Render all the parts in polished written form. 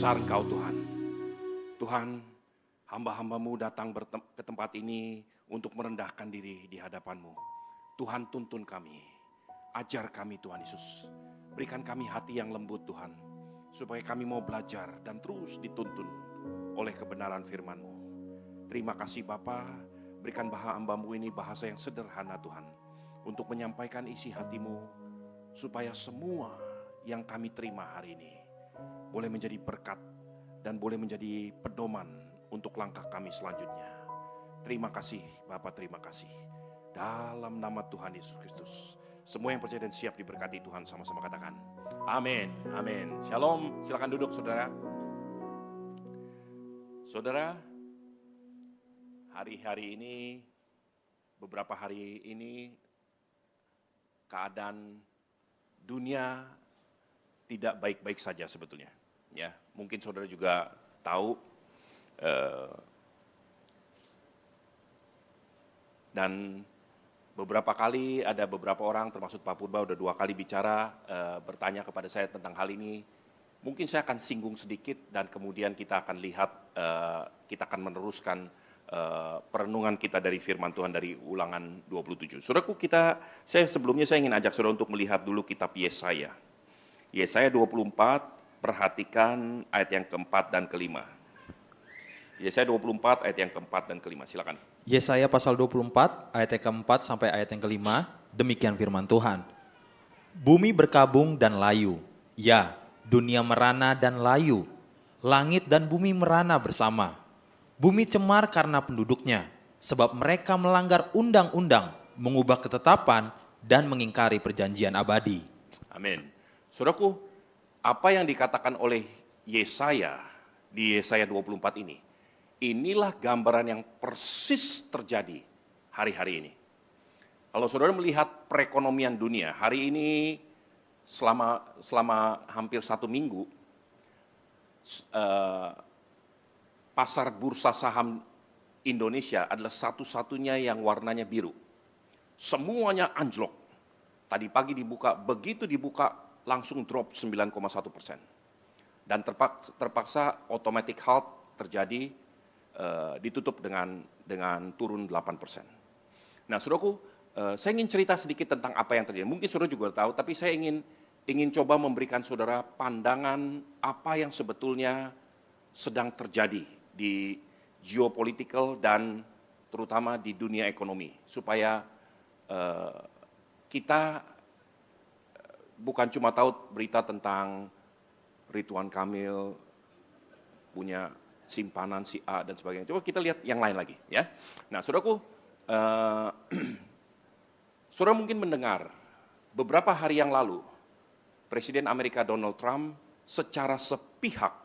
besar Engkau Tuhan. Tuhan, hamba-hamba-Mu datang ke tempat ini untuk merendahkan diri di hadapan-Mu. Tuhan, tuntun kami, ajar kami Tuhan Yesus. Berikan kami hati yang lembut Tuhan, supaya kami mau belajar dan terus dituntun oleh kebenaran firman-Mu. Terima kasih Bapa, berikan hamba-Mu ini bahasa yang sederhana Tuhan, untuk menyampaikan isi hati-Mu, supaya semua yang kami terima hari ini boleh menjadi berkat dan boleh menjadi pedoman untuk langkah kami selanjutnya. Terima kasih Bapak, terima kasih. Dalam nama Tuhan Yesus Kristus, semua yang percaya dan siap diberkati Tuhan sama-sama katakan amin, amin. Shalom, silakan duduk saudara. Saudara, hari-hari ini, beberapa hari ini, keadaan dunia tidak baik-baik saja sebetulnya. Ya, mungkin saudara juga tahu, dan beberapa kali ada beberapa orang, termasuk Pak Purba udah 2 kali bicara, bertanya kepada saya tentang hal ini. Mungkin saya akan singgung sedikit dan kemudian kita akan lihat, kita akan meneruskan perenungan kita dari firman Tuhan dari Ulangan 27. Saudaraku, sebelumnya saya ingin ajak saudara untuk melihat dulu kitab Yesaya. Yesaya 24, perhatikan ayat yang keempat dan kelima. Yesaya 24 ayat yang keempat dan kelima, silakan. Yesaya pasal 24 ayat yang keempat sampai ayat yang kelima, demikian firman Tuhan. Bumi berkabung dan layu, ya dunia merana dan layu, langit dan bumi merana bersama. Bumi cemar karena penduduknya, sebab mereka melanggar undang-undang, mengubah ketetapan, dan mengingkari perjanjian abadi. Amin. Saudaraku, apa yang dikatakan oleh Yesaya di Yesaya 24 ini, inilah gambaran yang persis terjadi hari-hari ini. Kalau saudara melihat perekonomian dunia, hari ini selama hampir 1 minggu, pasar bursa saham Indonesia adalah satu-satunya yang warnanya biru. Semuanya anjlok. Tadi pagi dibuka, begitu dibuka langsung drop 9,1%. Dan terpaksa automatic halt terjadi, ditutup dengan turun 8%. Nah, saudaraku, saya ingin cerita sedikit tentang apa yang terjadi. Mungkin saudara juga tahu, tapi saya ingin coba memberikan saudara pandangan apa yang sebetulnya sedang terjadi di geopolitical dan terutama di dunia ekonomi, supaya kita bukan cuma tahu berita tentang Ridwan Kamil punya simpanan si A dan sebagainya. Coba kita lihat yang lain lagi, ya. Nah, saudaraku, saudara mungkin mendengar beberapa hari yang lalu Presiden Amerika Donald Trump secara sepihak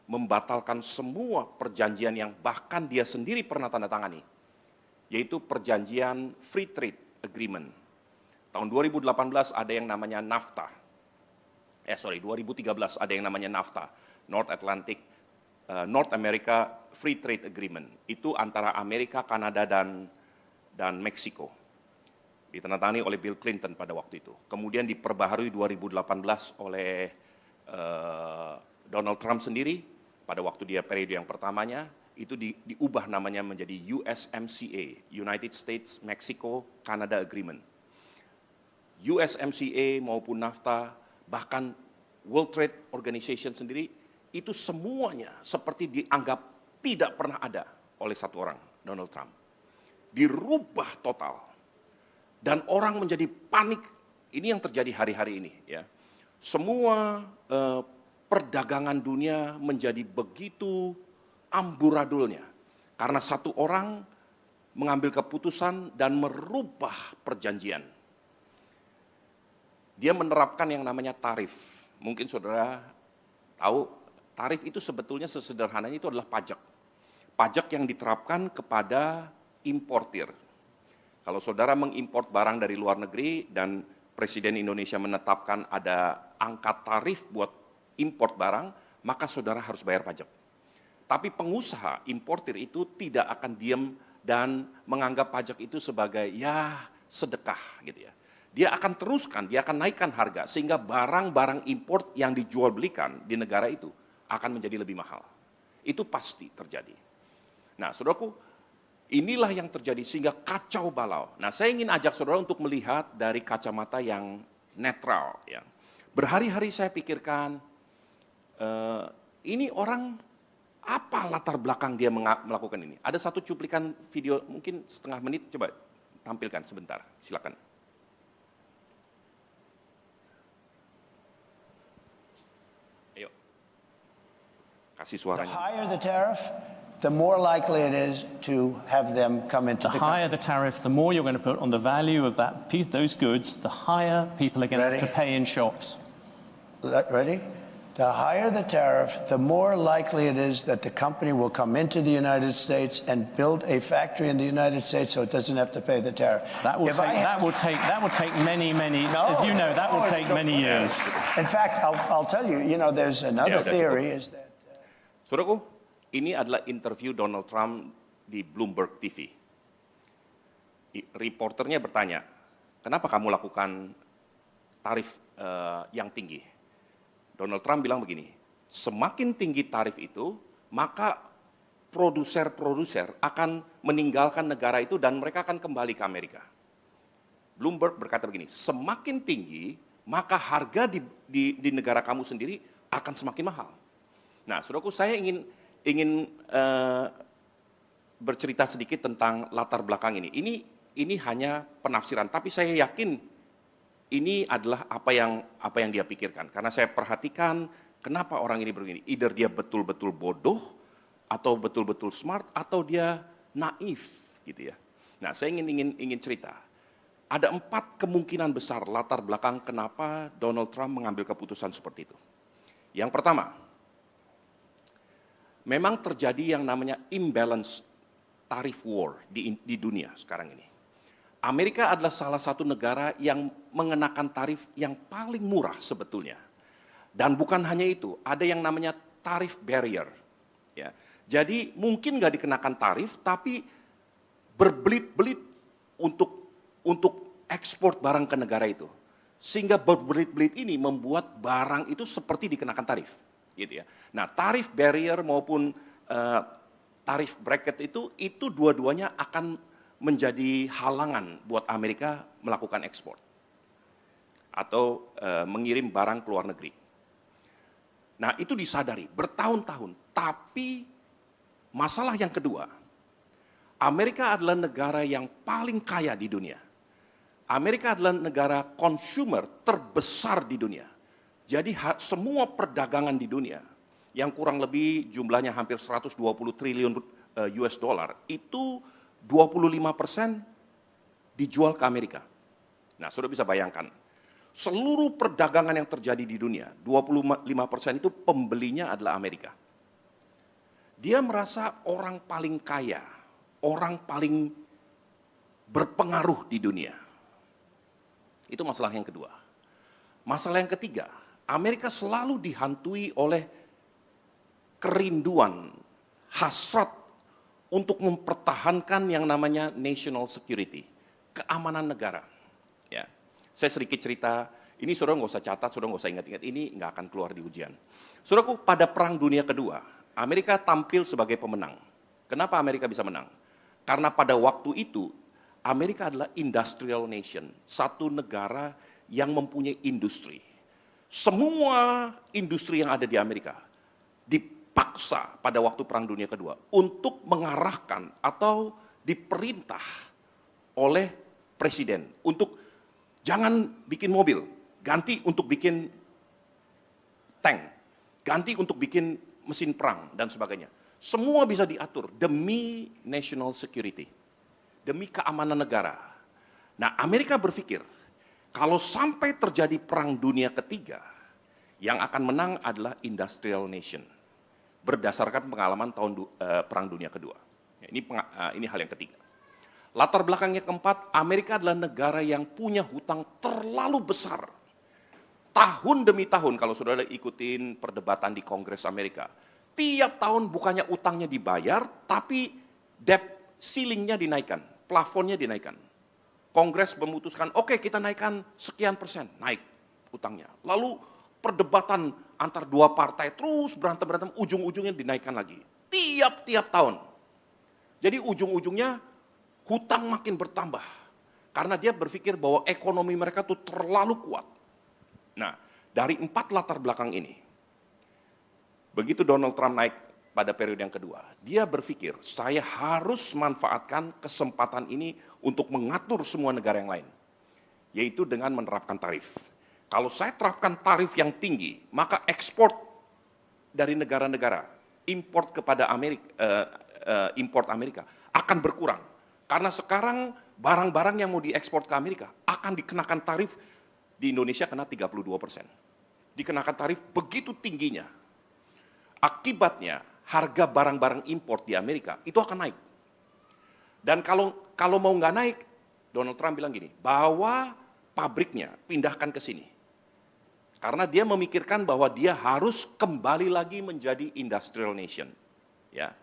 membatalkan semua perjanjian yang bahkan dia sendiri pernah tanda tangani, yaitu perjanjian Free Trade Agreement. Tahun 2018 ada yang namanya NAFTA. 2013 ada yang namanya NAFTA, North America Free Trade Agreement. Itu antara Amerika, Kanada, dan Meksiko. Ditandatangani oleh Bill Clinton pada waktu itu. Kemudian diperbaharui 2018 oleh Donald Trump sendiri. Pada waktu dia periode yang pertamanya, itu diubah namanya menjadi USMCA, United States Mexico Canada Agreement. USMCA maupun NAFTA, bahkan World Trade Organization sendiri, itu semuanya seperti dianggap tidak pernah ada oleh satu orang, Donald Trump. Dirubah total. Dan orang menjadi panik. Ini yang terjadi hari-hari ini, ya. Semua perdagangan dunia menjadi begitu amburadulnya. Karena satu orang mengambil keputusan dan merubah perjanjian. Dia menerapkan yang namanya tarif. Mungkin saudara tahu, tarif itu sebetulnya sesederhananya itu adalah pajak. Pajak yang diterapkan kepada importir. Kalau saudara mengimport barang dari luar negeri dan Presiden Indonesia menetapkan ada angka tarif buat import barang, maka saudara harus bayar pajak. Tapi pengusaha importir itu tidak akan diam dan menganggap pajak itu sebagai ya sedekah gitu ya. Dia akan teruskan, dia akan naikkan harga sehingga barang-barang import yang dijual belikan di negara itu akan menjadi lebih mahal. Itu pasti terjadi. Nah, saudaraku, inilah yang terjadi sehingga kacau balau. Nah, saya ingin ajak saudara untuk melihat dari kacamata yang netral. Ya. Berhari-hari saya pikirkan, ini orang apa latar belakang dia melakukan ini. Ada satu cuplikan video mungkin setengah menit, coba tampilkan sebentar, silakan. Ayo, kasih The suaranya. higher the tariff, the more likely it is to have them come into The the country. higher the tariff, the more you're going to put on the value of that piece, those goods, the higher people are going to have to Ready? pay in shops. Ready? The higher the tariff, the more likely it is that the company will come into the United States and build a factory in the United States so it doesn't have to pay the tariff. That will If take. I That will take. That will take many. No, As you know, that will no, take no. many years. In fact, I'll tell you, there's Ya, another udah theory cukup. is that Saudaraku, ini adalah interview Donald Trump di Bloomberg TV. Reporternya bertanya, kenapa kamu lakukan tarif yang tinggi? Donald Trump bilang begini, semakin tinggi tarif itu, maka produser-produser akan meninggalkan negara itu dan mereka akan kembali ke Amerika. Bloomberg berkata begini, semakin tinggi, maka harga di negara kamu sendiri akan semakin mahal. Nah, saudaraku, saya ingin bercerita sedikit tentang latar belakang ini. Ini hanya penafsiran, tapi saya yakin ini adalah apa yang dia pikirkan. Karena saya perhatikan kenapa orang ini begini. Either dia betul-betul bodoh, atau betul-betul smart, atau dia naif, gitu ya. Nah, saya ingin cerita. Ada 4 kemungkinan besar latar belakang kenapa Donald Trump mengambil keputusan seperti itu. Yang pertama, memang terjadi yang namanya imbalance tarif war di dunia sekarang ini. Amerika adalah salah satu negara yang mengenakan tarif yang paling murah sebetulnya. Dan bukan hanya itu, ada yang namanya tarif barrier. Ya. Jadi mungkin nggak dikenakan tarif, tapi berbelit-belit untuk ekspor barang ke negara itu. Sehingga berbelit-belit ini membuat barang itu seperti dikenakan tarif. Gitu ya. Nah, tarif barrier maupun tarif bracket itu dua-duanya akan menjadi halangan buat Amerika melakukan ekspor atau mengirim barang ke luar negeri. Nah, itu disadari bertahun-tahun. Tapi masalah yang kedua, Amerika adalah negara yang paling kaya di dunia. Amerika adalah negara consumer terbesar di dunia. Jadi semua perdagangan di dunia yang kurang lebih jumlahnya hampir 120 triliun US dollar itu 25% dijual ke Amerika. Nah, sudah bisa bayangkan, seluruh perdagangan yang terjadi di dunia, 25% itu pembelinya adalah Amerika. Dia merasa orang paling kaya, orang paling berpengaruh di dunia. Itu masalah yang kedua. Masalah yang ketiga, Amerika selalu dihantui oleh kerinduan, hasrat untuk mempertahankan yang namanya national security, keamanan negara. Ya, saya sedikit cerita, ini saudara nggak usah catat, saudara nggak usah ingat-ingat, ini nggak akan keluar di ujian. Saudaraku, pada Perang Dunia Kedua, Amerika tampil sebagai pemenang. Kenapa Amerika bisa menang? Karena pada waktu itu, Amerika adalah industrial nation, satu negara yang mempunyai industri. Semua industri yang ada di Amerika dipaksa pada waktu Perang Dunia Kedua untuk mengarahkan atau diperintah oleh presiden untuk jangan bikin mobil, ganti untuk bikin tank, ganti untuk bikin mesin perang dan sebagainya. Semua bisa diatur demi national security, demi keamanan negara. Nah, Amerika berpikir kalau sampai terjadi Perang Dunia Ketiga, yang akan menang adalah industrial nation. Berdasarkan pengalaman Perang Dunia Kedua. Ini hal yang ketiga. Latar belakangnya keempat, Amerika adalah negara yang punya hutang terlalu besar. Tahun demi tahun, kalau saudara ikutin perdebatan di Kongres Amerika, tiap tahun bukannya utangnya dibayar, tapi debt ceiling-nya dinaikkan, plafonnya dinaikkan. Kongres memutuskan, oke, kita naikkan sekian persen, naik utangnya. Lalu perdebatan antar dua partai terus berantem-berantem, ujung-ujungnya dinaikkan lagi. Tiap-tiap tahun. Jadi ujung-ujungnya hutang makin bertambah. Karena dia berpikir bahwa ekonomi mereka tuh terlalu kuat. Nah, dari 4 latar belakang ini, begitu Donald Trump naik pada periode yang kedua, dia berpikir, saya harus manfaatkan kesempatan ini untuk mengatur semua negara yang lain. Yaitu dengan menerapkan tarif. Kalau saya terapkan tarif yang tinggi, maka ekspor dari negara-negara, import kepada import Amerika akan berkurang. Karena sekarang barang-barang yang mau diekspor ke Amerika akan dikenakan tarif, di Indonesia kena 32%. Dikenakan tarif begitu tingginya. Akibatnya harga barang-barang import di Amerika itu akan naik. Dan kalau mau nggak naik, Donald Trump bilang gini, bawa pabriknya, pindahkan ke sini. Karena dia memikirkan bahwa dia harus kembali lagi menjadi industrial nation. Ya.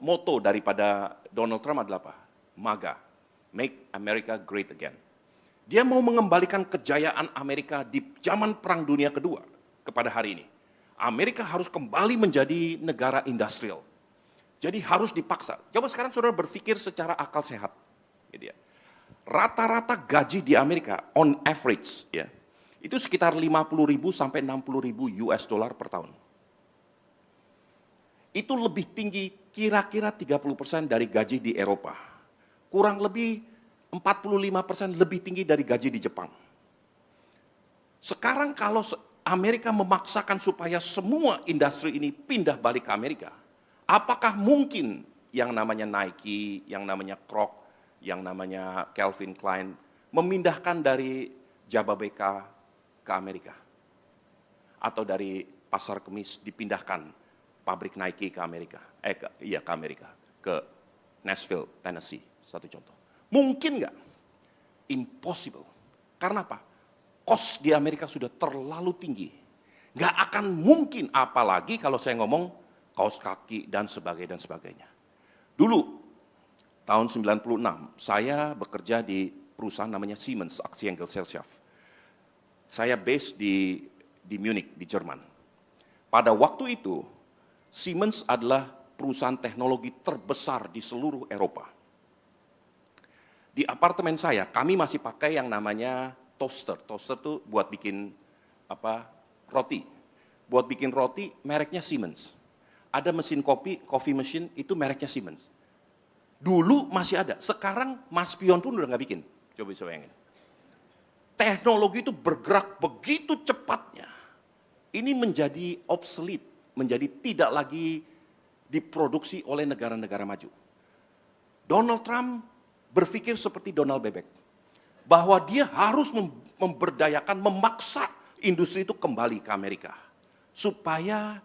Moto daripada Donald Trump adalah apa? MAGA, Make America Great Again. Dia mau mengembalikan kejayaan Amerika di zaman Perang Dunia Kedua kepada hari ini. Amerika harus kembali menjadi negara industrial. Jadi harus dipaksa. Coba sekarang saudara berpikir secara akal sehat. Gitu ya. Rata-rata gaji di Amerika on average ya, itu sekitar 50.000 sampai 60.000 US dollar per tahun. Itu lebih tinggi kira-kira 30% dari gaji di Eropa. Kurang lebih 45% lebih tinggi dari gaji di Jepang. Sekarang kalau Amerika memaksakan supaya semua industri ini pindah balik ke Amerika, apakah mungkin yang namanya Nike, yang namanya Crocs, yang namanya Calvin Klein memindahkan dari Jababeka ke Amerika? Atau dari pasar kemis dipindahkan pabrik Nike ke Amerika? Ke Amerika, ke Nashville, Tennessee, satu contoh. Mungkin nggak? Impossible. Karena apa? Cost di Amerika sudah terlalu tinggi. Nggak akan mungkin, apalagi kalau saya ngomong kaos kaki dan sebagainya. Dulu, tahun 96, saya bekerja di perusahaan namanya Siemens Aktiengesellschaft. Saya base di Munich, di Jerman. Pada waktu itu, Siemens adalah perusahaan teknologi terbesar di seluruh Eropa. Di apartemen saya, kami masih pakai yang namanya toaster. Toaster itu buat bikin roti. Buat bikin roti, mereknya Siemens. Ada mesin kopi, coffee machine, itu mereknya Siemens. Dulu masih ada, sekarang Mas Pion pun udah nggak bikin. Coba bisa bayangin. Teknologi itu bergerak begitu cepatnya. Ini menjadi obsolete, menjadi tidak lagi diproduksi oleh negara-negara maju. Donald Trump berpikir seperti Donald Bebek. Bahwa dia harus memberdayakan, memaksa industri itu kembali ke Amerika. Supaya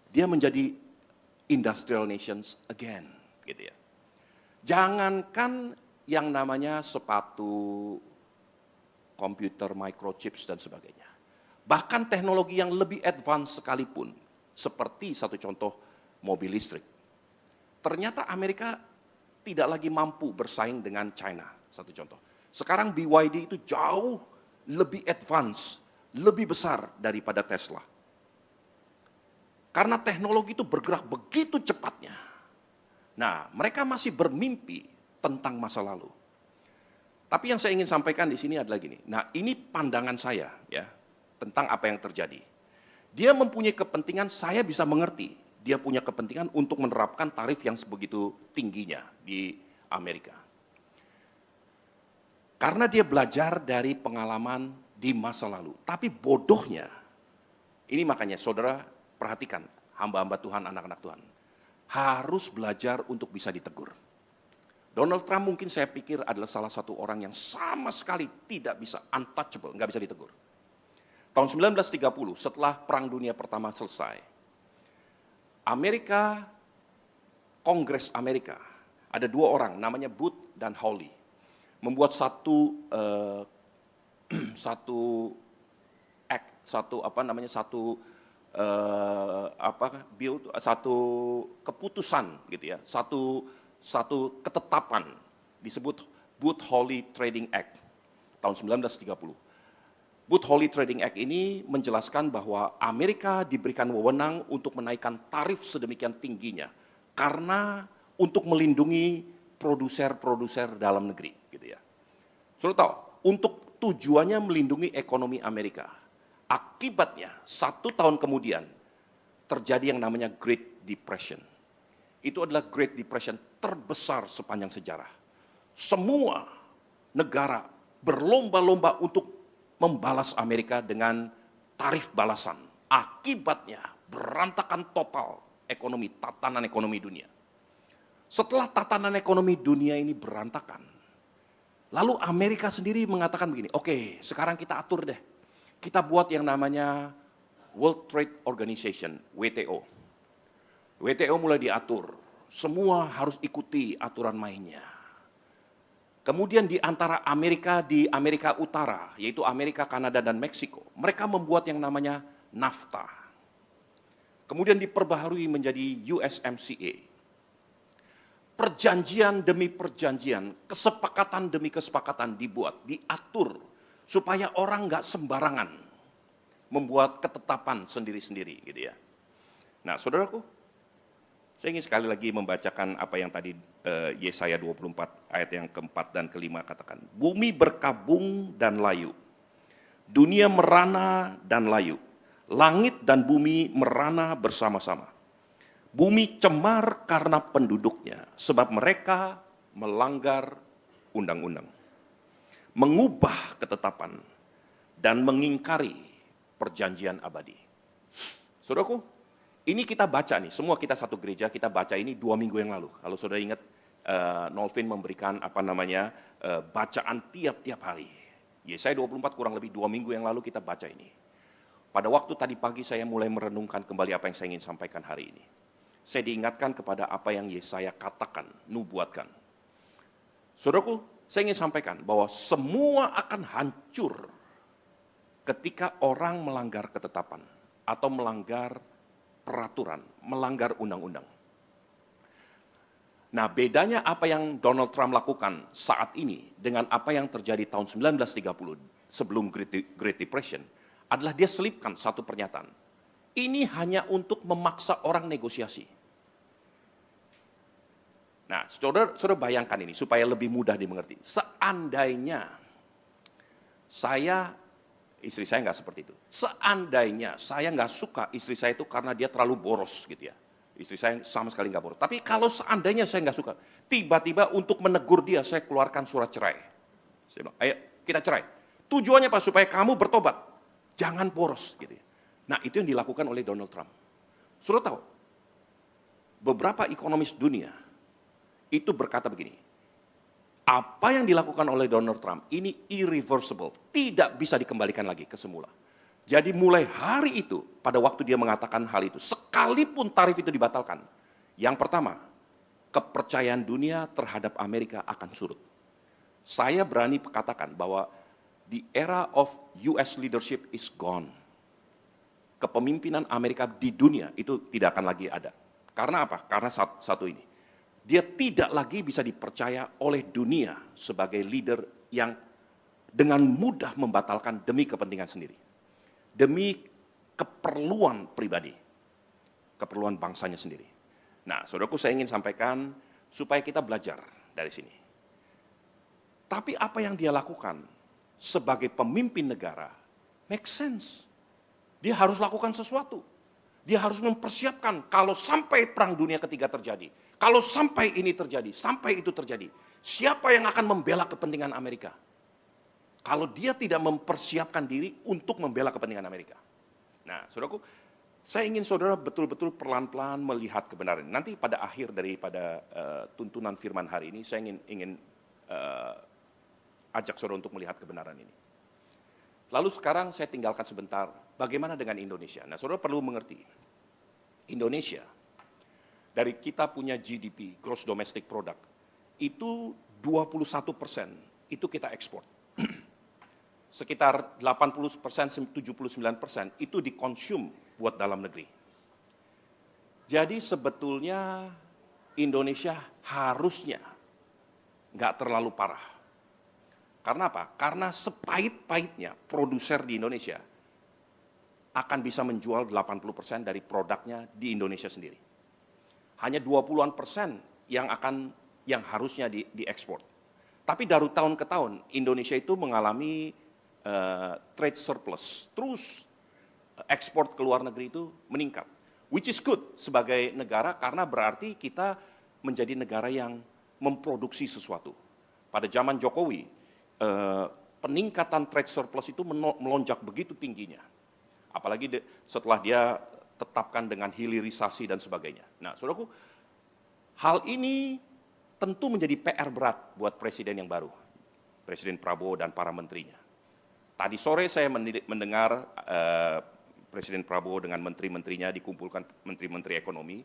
dia menjadi industrial nations again. Gitu ya. Jangankan yang namanya sepatu, komputer, microchips, dan sebagainya. Bahkan teknologi yang lebih advance sekalipun, seperti satu contoh mobil listrik. Ternyata Amerika tidak lagi mampu bersaing dengan China, satu contoh. Sekarang BYD itu jauh lebih advance, lebih besar daripada Tesla. Karena teknologi itu bergerak begitu cepatnya. Nah, mereka masih bermimpi tentang masa lalu. Tapi yang saya ingin sampaikan di sini adalah gini. Nah, ini pandangan saya ya tentang apa yang terjadi. Dia mempunyai kepentingan, saya bisa mengerti. Dia punya kepentingan untuk menerapkan tarif yang sebegitu tingginya di Amerika. Karena dia belajar dari pengalaman di masa lalu. Tapi bodohnya, ini makanya saudara perhatikan, hamba-hamba Tuhan, anak-anak Tuhan. Harus belajar untuk bisa ditegur. Donald Trump mungkin saya pikir adalah salah satu orang yang sama sekali tidak bisa, untouchable, nggak bisa ditegur. Tahun 1930, setelah Perang Dunia Pertama selesai, Kongres Amerika, ada dua orang, namanya Booth dan Hawley, membuat satu keputusan gitu ya, satu ketetapan disebut Booth-Hawley Trading Act tahun 1930. Booth Hawley Trading Act ini menjelaskan bahwa Amerika diberikan wewenang untuk menaikkan tarif sedemikian tingginya karena untuk melindungi produser-produser dalam negeri, gitu ya. Sudah tahu, untuk tujuannya melindungi ekonomi Amerika. Akibatnya, 1 tahun kemudian terjadi yang namanya Great Depression. Itu adalah Great Depression terbesar sepanjang sejarah. Semua negara berlomba-lomba untuk membalas Amerika dengan tarif balasan. Akibatnya berantakan total ekonomi, tatanan ekonomi dunia. Setelah tatanan ekonomi dunia ini berantakan, lalu Amerika sendiri mengatakan begini, oke, sekarang kita atur deh. Kita buat yang namanya World Trade Organization, WTO. WTO mulai diatur, semua harus ikuti aturan mainnya. Kemudian di antara Amerika di Amerika Utara, yaitu Amerika, Kanada, dan Meksiko, mereka membuat yang namanya NAFTA. Kemudian diperbaharui menjadi USMCA. Perjanjian demi perjanjian, kesepakatan demi kesepakatan dibuat, diatur, supaya orang nggak sembarangan membuat ketetapan sendiri-sendiri, gitu ya. Nah, saudaraku, saya ingin sekali lagi membacakan apa yang tadi Yesaya 24 ayat yang keempat dan kelima katakan. Bumi berkabung dan layu, dunia merana dan layu, langit dan bumi merana bersama-sama. Bumi cemar karena penduduknya, sebab mereka melanggar undang-undang, mengubah ketetapan, dan mengingkari perjanjian abadi. Saudaraku, ini kita baca nih, semua kita satu gereja, kita baca ini 2 minggu yang lalu. Kalau saudara ingat, Nolvin memberikan bacaan tiap-tiap hari. Yesaya 24 kurang lebih 2 minggu yang lalu kita baca ini. Pada waktu tadi pagi saya mulai merenungkan kembali apa yang saya ingin sampaikan hari ini. Saya diingatkan kepada apa yang Yesaya katakan, nubuatkan. Saudaraku, saya ingin sampaikan bahwa semua akan hancur ketika orang melanggar ketetapan atau melanggar peraturan, melanggar undang-undang. Nah, bedanya apa yang Donald Trump lakukan saat ini dengan apa yang terjadi tahun 1930 sebelum Great Depression adalah dia selipkan satu pernyataan. Ini hanya untuk memaksa orang negosiasi. Nah, saudara bayangkan ini supaya lebih mudah dimengerti. Seandainya istri saya nggak seperti itu. Seandainya saya nggak suka istri saya itu karena dia terlalu boros gitu ya. Istri saya sama sekali nggak boros. Tapi kalau seandainya saya nggak suka, tiba-tiba untuk menegur dia saya keluarkan surat cerai. Saya bilang, ayo kita cerai. Tujuannya apa? Supaya kamu bertobat. Jangan boros gitu ya. Nah, itu yang dilakukan oleh Donald Trump. Saudara tahu, beberapa ekonomis dunia itu berkata begini, apa yang dilakukan oleh Donald Trump ini irreversible, tidak bisa dikembalikan lagi ke semula. Jadi mulai hari itu, pada waktu dia mengatakan hal itu, sekalipun tarif itu dibatalkan, yang pertama, kepercayaan dunia terhadap Amerika akan surut. Saya berani katakan bahwa the era of US leadership is gone. Kepemimpinan Amerika di dunia itu tidak akan lagi ada. Karena apa? Karena satu ini. Dia tidak lagi bisa dipercaya oleh dunia sebagai leader yang dengan mudah membatalkan demi kepentingan sendiri. Demi keperluan pribadi. Keperluan bangsanya sendiri. Nah, saudaraku, saya ingin sampaikan supaya kita belajar dari sini. Tapi apa yang dia lakukan sebagai pemimpin negara make sense. Dia harus lakukan sesuatu. Dia harus mempersiapkan kalau sampai perang dunia ketiga terjadi. Kalau sampai ini terjadi, sampai itu terjadi. Siapa yang akan membela kepentingan Amerika? Kalau dia tidak mempersiapkan diri untuk membela kepentingan Amerika. Nah, saudaraku, saya ingin saudara betul-betul pelan-pelan melihat kebenaran. Nanti pada akhir daripada tuntunan firman hari ini, saya ingin ajak saudara untuk melihat kebenaran ini. Lalu sekarang saya tinggalkan sebentar, bagaimana dengan Indonesia? Nah, saudara perlu mengerti, Indonesia, dari kita punya GDP, Gross Domestic Product, itu 21% itu kita ekspor. Sekitar 80%, 79% itu dikonsum buat dalam negeri. Jadi sebetulnya Indonesia harusnya nggak terlalu parah. Karena apa? Karena sepahit-pahitnya produser di Indonesia akan bisa menjual 80% dari produknya di Indonesia sendiri. Hanya 20-an% yang harusnya diekspor. Tapi dari tahun ke tahun Indonesia itu mengalami trade surplus. Terus ekspor ke luar negeri itu meningkat. Which is good sebagai negara karena berarti kita menjadi negara yang memproduksi sesuatu. Pada zaman Jokowi, peningkatan trade surplus itu melonjak begitu tingginya. Apalagi setelah dia tetapkan dengan hilirisasi dan sebagainya. Nah, saudaraku, hal ini tentu menjadi PR berat buat presiden yang baru, Presiden Prabowo dan para menterinya. Tadi sore saya mendengar Presiden Prabowo dengan menteri-menterinya dikumpulkan menteri-menteri ekonomi,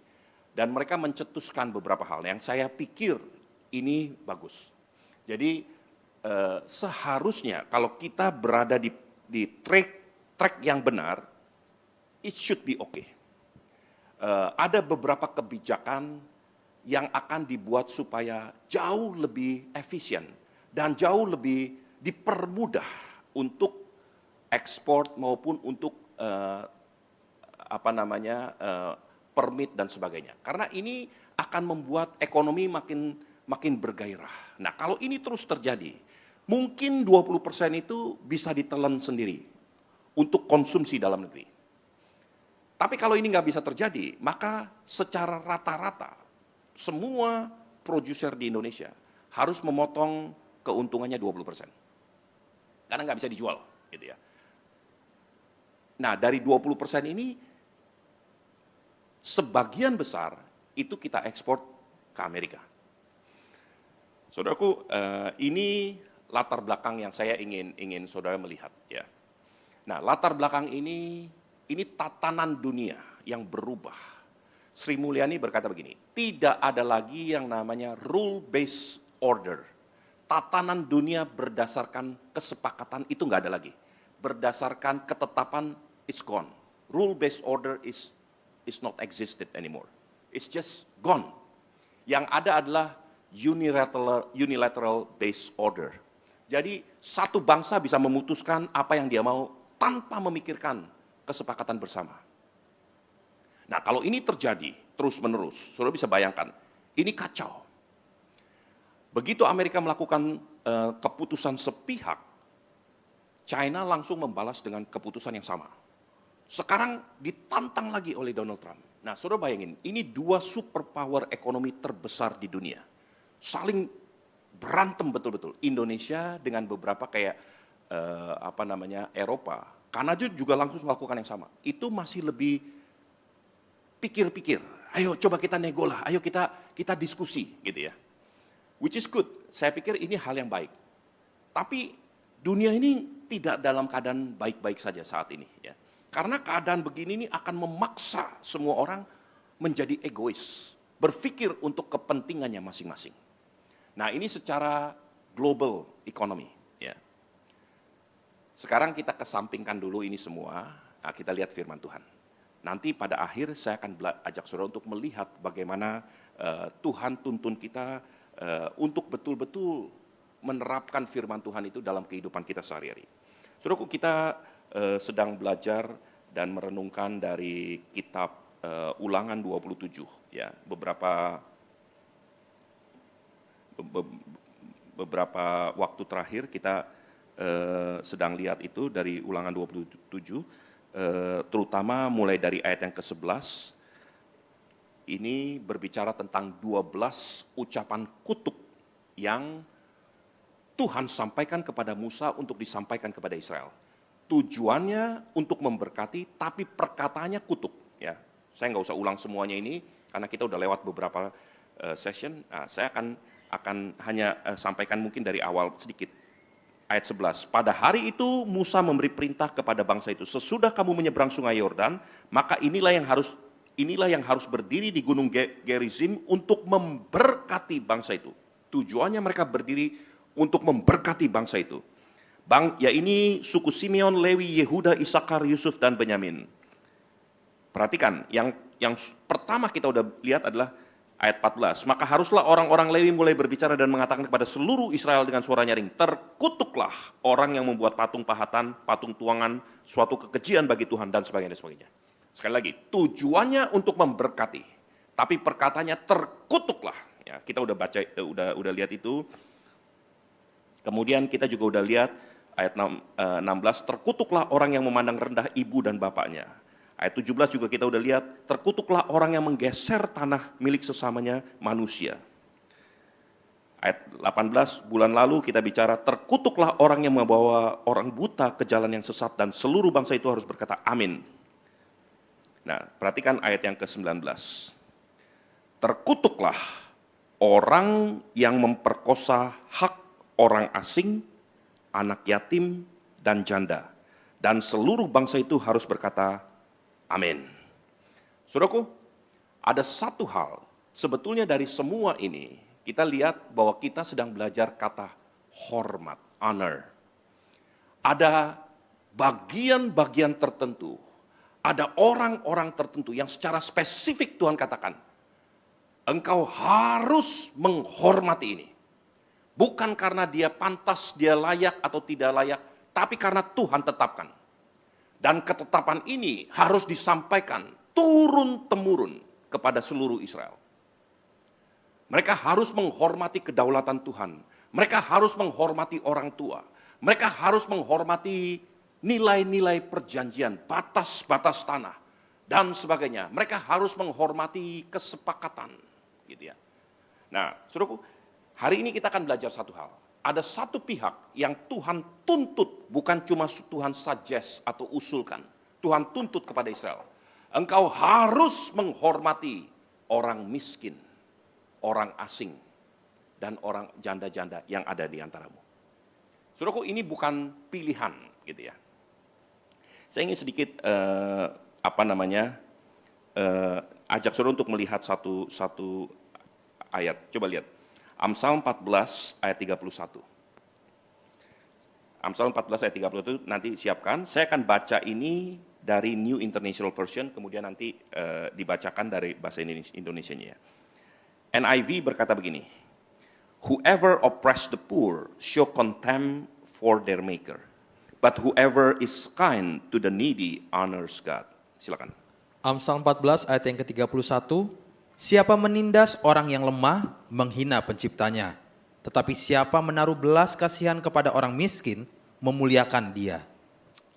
dan mereka mencetuskan beberapa hal yang saya pikir ini bagus. Jadi seharusnya kalau kita berada di track yang benar, it should be okay. Ada beberapa kebijakan yang akan dibuat supaya jauh lebih efisien dan jauh lebih dipermudah untuk ekspor maupun untuk permit dan sebagainya. Karena ini akan membuat ekonomi makin bergairah. Nah, kalau ini terus terjadi, mungkin 20% itu bisa ditelan sendiri untuk konsumsi dalam negeri. Tapi kalau ini nggak bisa terjadi, maka secara rata-rata semua produser di Indonesia harus memotong keuntungannya 20%. Karena nggak bisa dijual, gitu ya. Nah, dari 20% ini, sebagian besar itu kita ekspor ke Amerika. Saudaraku, ini latar belakang yang saya ingin saudara melihat, ya. Nah, latar belakang ini tatanan dunia yang berubah. Sri Mulyani berkata begini, tidak ada lagi yang namanya rule-based order. Tatanan dunia berdasarkan kesepakatan itu nggak ada lagi. Berdasarkan ketetapan, it's gone. Rule-based order is not existed anymore. It's just gone. Yang ada adalah unilateral based order. Jadi satu bangsa bisa memutuskan apa yang dia mau tanpa memikirkan kesepakatan bersama. Nah, kalau ini terjadi terus-menerus, saudara bisa bayangkan, ini kacau. Begitu Amerika melakukan keputusan sepihak, China langsung membalas dengan keputusan yang sama. Sekarang ditantang lagi oleh Donald Trump. Nah, saudara bayangin, ini dua superpower ekonomi terbesar di dunia. Saling berantem betul-betul. Indonesia dengan beberapa kayak Eropa. Kanada juga langsung melakukan yang sama. Itu masih lebih pikir-pikir, ayo coba kita nego lah, ayo kita diskusi gitu ya. Which is good, saya pikir ini hal yang baik. Tapi dunia ini tidak dalam keadaan baik-baik saja saat ini ya. Karena keadaan begini ini akan memaksa semua orang menjadi egois, berpikir untuk kepentingannya masing-masing. Nah, ini secara global economy ya. Sekarang kita kesampingkan dulu ini semua, nah kita lihat firman Tuhan. Nanti pada akhir saya akan ajak saudara untuk melihat bagaimana Tuhan tuntun kita untuk betul-betul menerapkan firman Tuhan itu dalam kehidupan kita sehari-hari. Saudaraku, kita sedang belajar dan merenungkan dari kitab Ulangan 27 ya, beberapa waktu terakhir kita sedang lihat itu dari Ulangan 27. Terutama mulai dari ayat yang ke-11, ini berbicara tentang 12 ucapan kutuk yang Tuhan sampaikan kepada Musa untuk disampaikan kepada Israel. Tujuannya untuk memberkati, tapi perkataannya kutuk. Ya, saya nggak usah ulang semuanya ini, karena kita udah lewat beberapa session. Nah, saya akan hanya sampaikan mungkin dari awal sedikit. Ayat 11, pada hari itu Musa memberi perintah kepada bangsa itu, sesudah kamu menyeberang sungai Yordan, maka inilah yang harus berdiri di gunung Gerizim untuk memberkati bangsa itu. Tujuannya mereka berdiri untuk memberkati bangsa itu. Ini suku Simeon, Lewi, Yehuda, Isakar, Yusuf, dan Benyamin. Perhatikan, yang pertama kita udah lihat adalah Ayat 14, maka haruslah orang-orang Lewi mulai berbicara dan mengatakan kepada seluruh Israel dengan suara nyaring, terkutuklah orang yang membuat patung pahatan, patung tuangan, suatu kekejian bagi Tuhan, dan sebagainya, dan sebagainya. Sekali lagi, tujuannya untuk memberkati, tapi perkataannya terkutuklah. Ya, kita udah baca, udah lihat itu. Kemudian kita juga udah lihat ayat 16, terkutuklah orang yang memandang rendah ibu dan bapaknya. Ayat 17 juga kita udah lihat, terkutuklah orang yang menggeser tanah milik sesamanya manusia. Ayat 18, bulan lalu kita bicara, terkutuklah orang yang membawa orang buta ke jalan yang sesat dan seluruh bangsa itu harus berkata amin. Nah, perhatikan ayat yang ke-19. Terkutuklah orang yang memperkosa hak orang asing, anak yatim, dan janda. Dan seluruh bangsa itu harus berkata amin. Saudaraku, ada satu hal, sebetulnya dari semua ini, kita lihat bahwa kita sedang belajar kata hormat, honor. Ada bagian-bagian tertentu, ada orang-orang tertentu yang secara spesifik Tuhan katakan, engkau harus menghormati ini. Bukan karena dia pantas, dia layak atau tidak layak, tapi karena Tuhan tetapkan. Dan ketetapan ini harus disampaikan turun-temurun kepada seluruh Israel. Mereka harus menghormati kedaulatan Tuhan. Mereka harus menghormati orang tua. Mereka harus menghormati nilai-nilai perjanjian, batas-batas tanah, dan sebagainya. Mereka harus menghormati kesepakatan. Gitu ya. Nah, saudaraku, hari ini kita akan belajar satu hal. Ada satu pihak yang Tuhan tuntut, bukan cuma Tuhan suggest atau usulkan. Tuhan tuntut kepada Israel. Engkau harus menghormati orang miskin, orang asing, dan orang janda-janda yang ada di antaramu. Saudaraku, ini bukan pilihan, gitu ya. Saya ingin sedikit, ajak saudara untuk melihat satu ayat. Coba lihat. Amsal 14 ayat 31. Amsal 14 ayat 31 nanti siapkan. Saya akan baca ini dari New International Version, kemudian nanti dibacakan dari bahasa Indonesianya. NIV berkata begini, whoever oppress the poor show contempt for their maker, but whoever is kind to the needy honors God. Silakan. Amsal 14 ayat yang ke-31, siapa menindas orang yang lemah, menghina penciptanya. Tetapi siapa menaruh belas kasihan kepada orang miskin, memuliakan dia.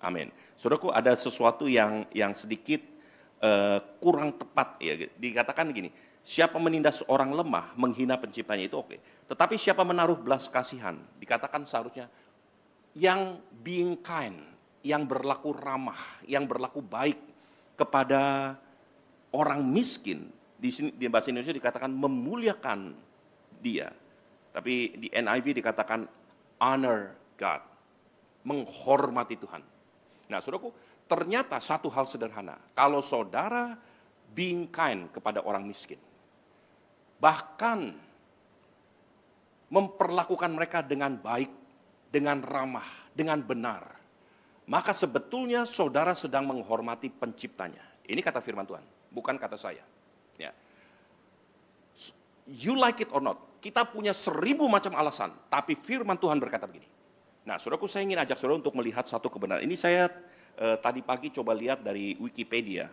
Amin. Saudaraku, ada sesuatu yang sedikit kurang tepat. Ya. Dikatakan gini, siapa menindas orang lemah, menghina penciptanya itu oke. Tetapi siapa menaruh belas kasihan, dikatakan seharusnya yang being kind, yang berlaku ramah, yang berlaku baik kepada orang miskin. Di bahasa Indonesia dikatakan memuliakan dia. Tapi di NIV dikatakan honor God, menghormati Tuhan. Nah, saudaraku, ternyata satu hal sederhana. Kalau saudara being kind kepada orang miskin, bahkan memperlakukan mereka dengan baik, dengan ramah, dengan benar, maka sebetulnya saudara sedang menghormati penciptanya. Ini kata firman Tuhan, bukan kata saya. Ya. You like it or not, kita punya 1000 macam alasan, tapi firman Tuhan berkata begini. Nah, saudaraku, saya ingin ajak saudara untuk melihat satu kebenaran. Ini saya tadi pagi coba lihat dari Wikipedia.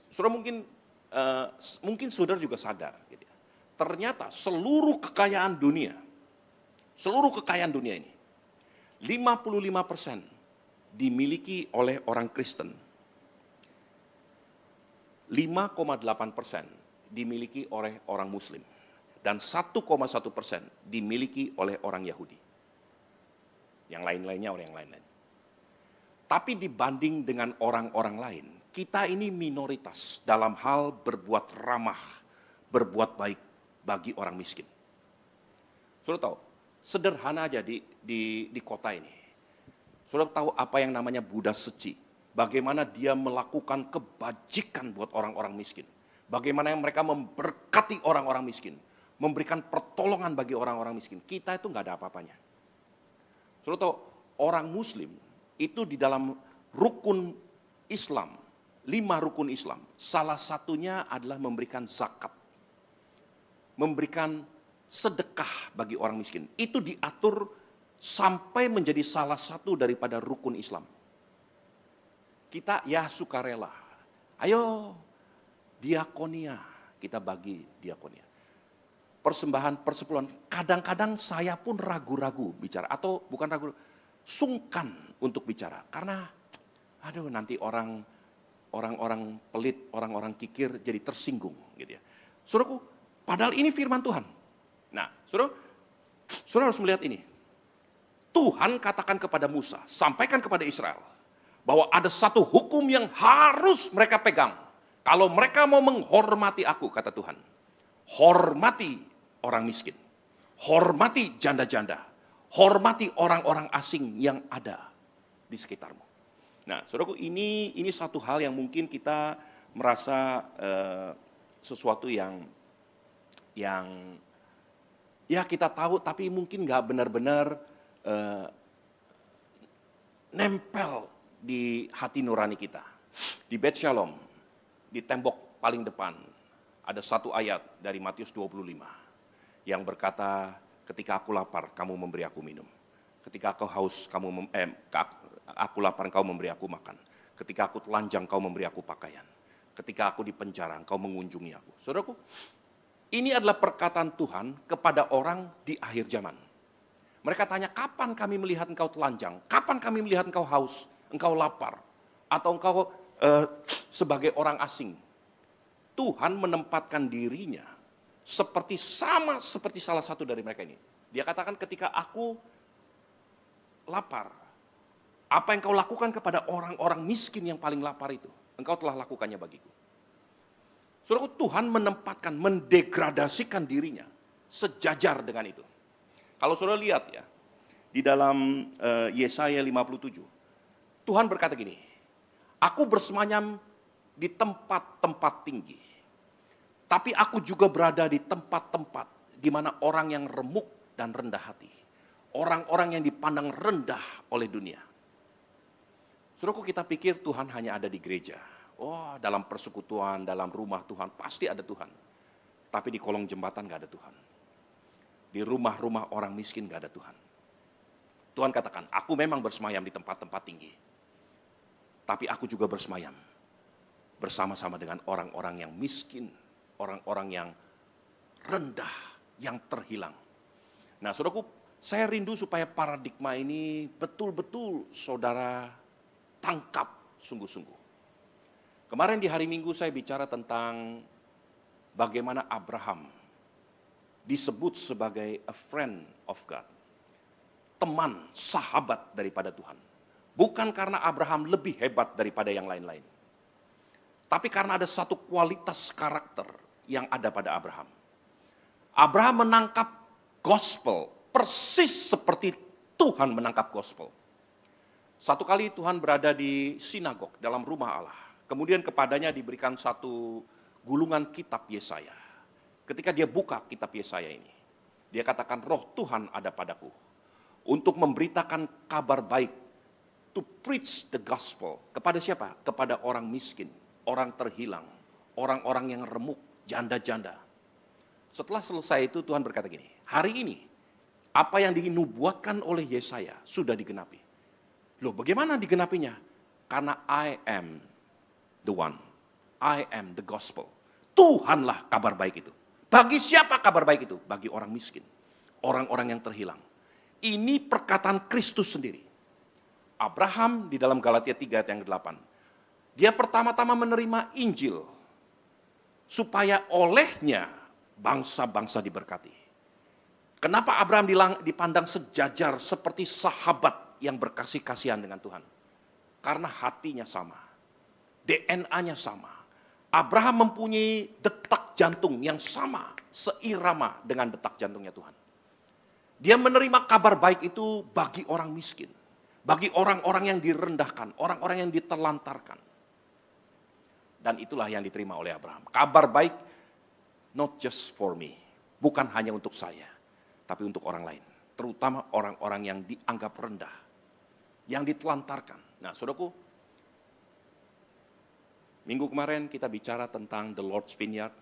Saudara mungkin saudara juga sadar, gitu ya. Ternyata seluruh kekayaan dunia ini, 55% dimiliki oleh orang Kristen. 5,8% dimiliki oleh orang Muslim, dan 1,1% dimiliki oleh orang Yahudi. Yang lain-lainnya oleh yang lain-lain. Tapi dibanding dengan orang-orang lain, kita ini minoritas dalam hal berbuat ramah, berbuat baik bagi orang miskin. Saudara tahu, sederhana aja di kota ini. Saudara tahu apa yang namanya Buddha Seci? Bagaimana dia melakukan kebajikan buat orang-orang miskin. Bagaimana mereka memberkati orang-orang miskin. Memberikan pertolongan bagi orang-orang miskin. Kita itu nggak ada apa-apanya. Saudara tahu, orang Muslim itu di dalam rukun Islam, 5 rukun Islam, salah satunya adalah memberikan zakat. memberikan sedekah bagi orang miskin. Itu diatur sampai menjadi salah satu daripada rukun Islam. Kita ya sukarela. Ayo diakonia, kita bagi diakonia. Persembahan persepuluhan, kadang-kadang saya pun ragu-ragu bicara, atau bukan ragu, sungkan untuk bicara. Karena, aduh nanti orang-orang pelit, orang-orang kikir jadi tersinggung gitu ya. Saudaraku, padahal ini firman Tuhan. Nah, saudara harus melihat ini. Tuhan katakan kepada Musa, sampaikan kepada Israel, bahwa ada satu hukum yang harus mereka pegang. Kalau mereka mau menghormati aku, kata Tuhan, hormati orang miskin, hormati janda-janda, hormati orang-orang asing yang ada di sekitarmu. Nah, saudaraku, ini satu hal yang mungkin kita merasa sesuatu yang ya kita tahu, tapi mungkin nggak benar-benar nempel di hati nurani kita. Di Bet Shalom, di tembok paling depan, ada satu ayat dari Matius 25 yang berkata, ketika aku lapar, kamu memberi aku minum. Ketika aku haus, aku lapar, kau memberi aku makan. Ketika aku telanjang, kau memberi aku pakaian. Ketika aku di penjara, kau mengunjungi aku. Saudaraku, ini adalah perkataan Tuhan kepada orang di akhir zaman. Mereka tanya, kapan kami melihat engkau telanjang? Kapan kami melihat engkau haus, engkau lapar? Atau engkau sebagai orang asing? Tuhan menempatkan dirinya seperti salah satu dari mereka ini. Dia katakan, ketika aku lapar, apa yang kau lakukan kepada orang-orang miskin yang paling lapar itu, engkau telah lakukannya bagiku. Saudaraku, Tuhan menempatkan, mendegradasikan dirinya sejajar dengan itu. Kalau saudara lihat ya, di dalam Yesaya 57, Tuhan berkata gini, aku bersemayam di tempat-tempat tinggi, tapi aku juga berada di tempat-tempat di mana orang yang remuk dan rendah hati. Orang-orang yang dipandang rendah oleh dunia. Saudaraku, kita pikir Tuhan hanya ada di gereja. Oh, dalam persekutuan, dalam rumah Tuhan, pasti ada Tuhan. Tapi di kolong jembatan gak ada Tuhan. Di rumah-rumah orang miskin gak ada Tuhan. Tuhan katakan, aku memang bersemayam di tempat-tempat tinggi. Tapi aku juga bersemayam bersama-sama dengan orang-orang yang miskin, orang-orang yang rendah, yang terhilang. Nah, saudaraku, saya rindu supaya paradigma ini betul-betul saudara tangkap sungguh-sungguh. Kemarin di hari Minggu saya bicara tentang bagaimana Abraham disebut sebagai a friend of God. Teman, sahabat daripada Tuhan. Bukan karena Abraham lebih hebat daripada yang lain-lain. Tapi karena ada satu kualitas karakter yang ada pada Abraham. Abraham menangkap gospel persis seperti Tuhan menangkap gospel. Satu kali Tuhan berada di sinagog dalam rumah Allah. Kemudian kepadanya diberikan satu gulungan kitab Yesaya. Ketika dia buka kitab Yesaya ini, dia katakan, roh Tuhan ada padaku untuk memberitakan kabar baik, to preach the gospel. Kepada siapa? Kepada orang miskin, orang terhilang, orang-orang yang remuk, janda-janda. Setelah selesai itu Tuhan berkata gini, hari ini apa yang dinubuatkan oleh Yesaya sudah digenapi. Loh, bagaimana digenapinya? Karena I am the one. I am the gospel. Tuhanlah kabar baik itu. Bagi siapa kabar baik itu? Bagi orang miskin, orang-orang yang terhilang. Ini perkataan Kristus sendiri. Abraham di dalam Galatia 3 ayat yang ke-8. Dia pertama-tama menerima Injil supaya olehnya bangsa-bangsa diberkati. Kenapa Abraham dipandang sejajar seperti sahabat yang berkasih-kasihan dengan Tuhan? Karena hatinya sama, DNA-nya sama. Abraham mempunyai detak jantung yang sama, seirama dengan detak jantungnya Tuhan. Dia menerima kabar baik itu bagi orang miskin, bagi orang-orang yang direndahkan, orang-orang yang ditelantarkan. Dan itulah yang diterima oleh Abraham. Kabar baik not just for me, bukan hanya untuk saya, tapi untuk orang lain. Terutama orang-orang yang dianggap rendah, yang ditelantarkan. Nah, saudaraku, minggu kemarin kita bicara tentang The Lord's Vineyard.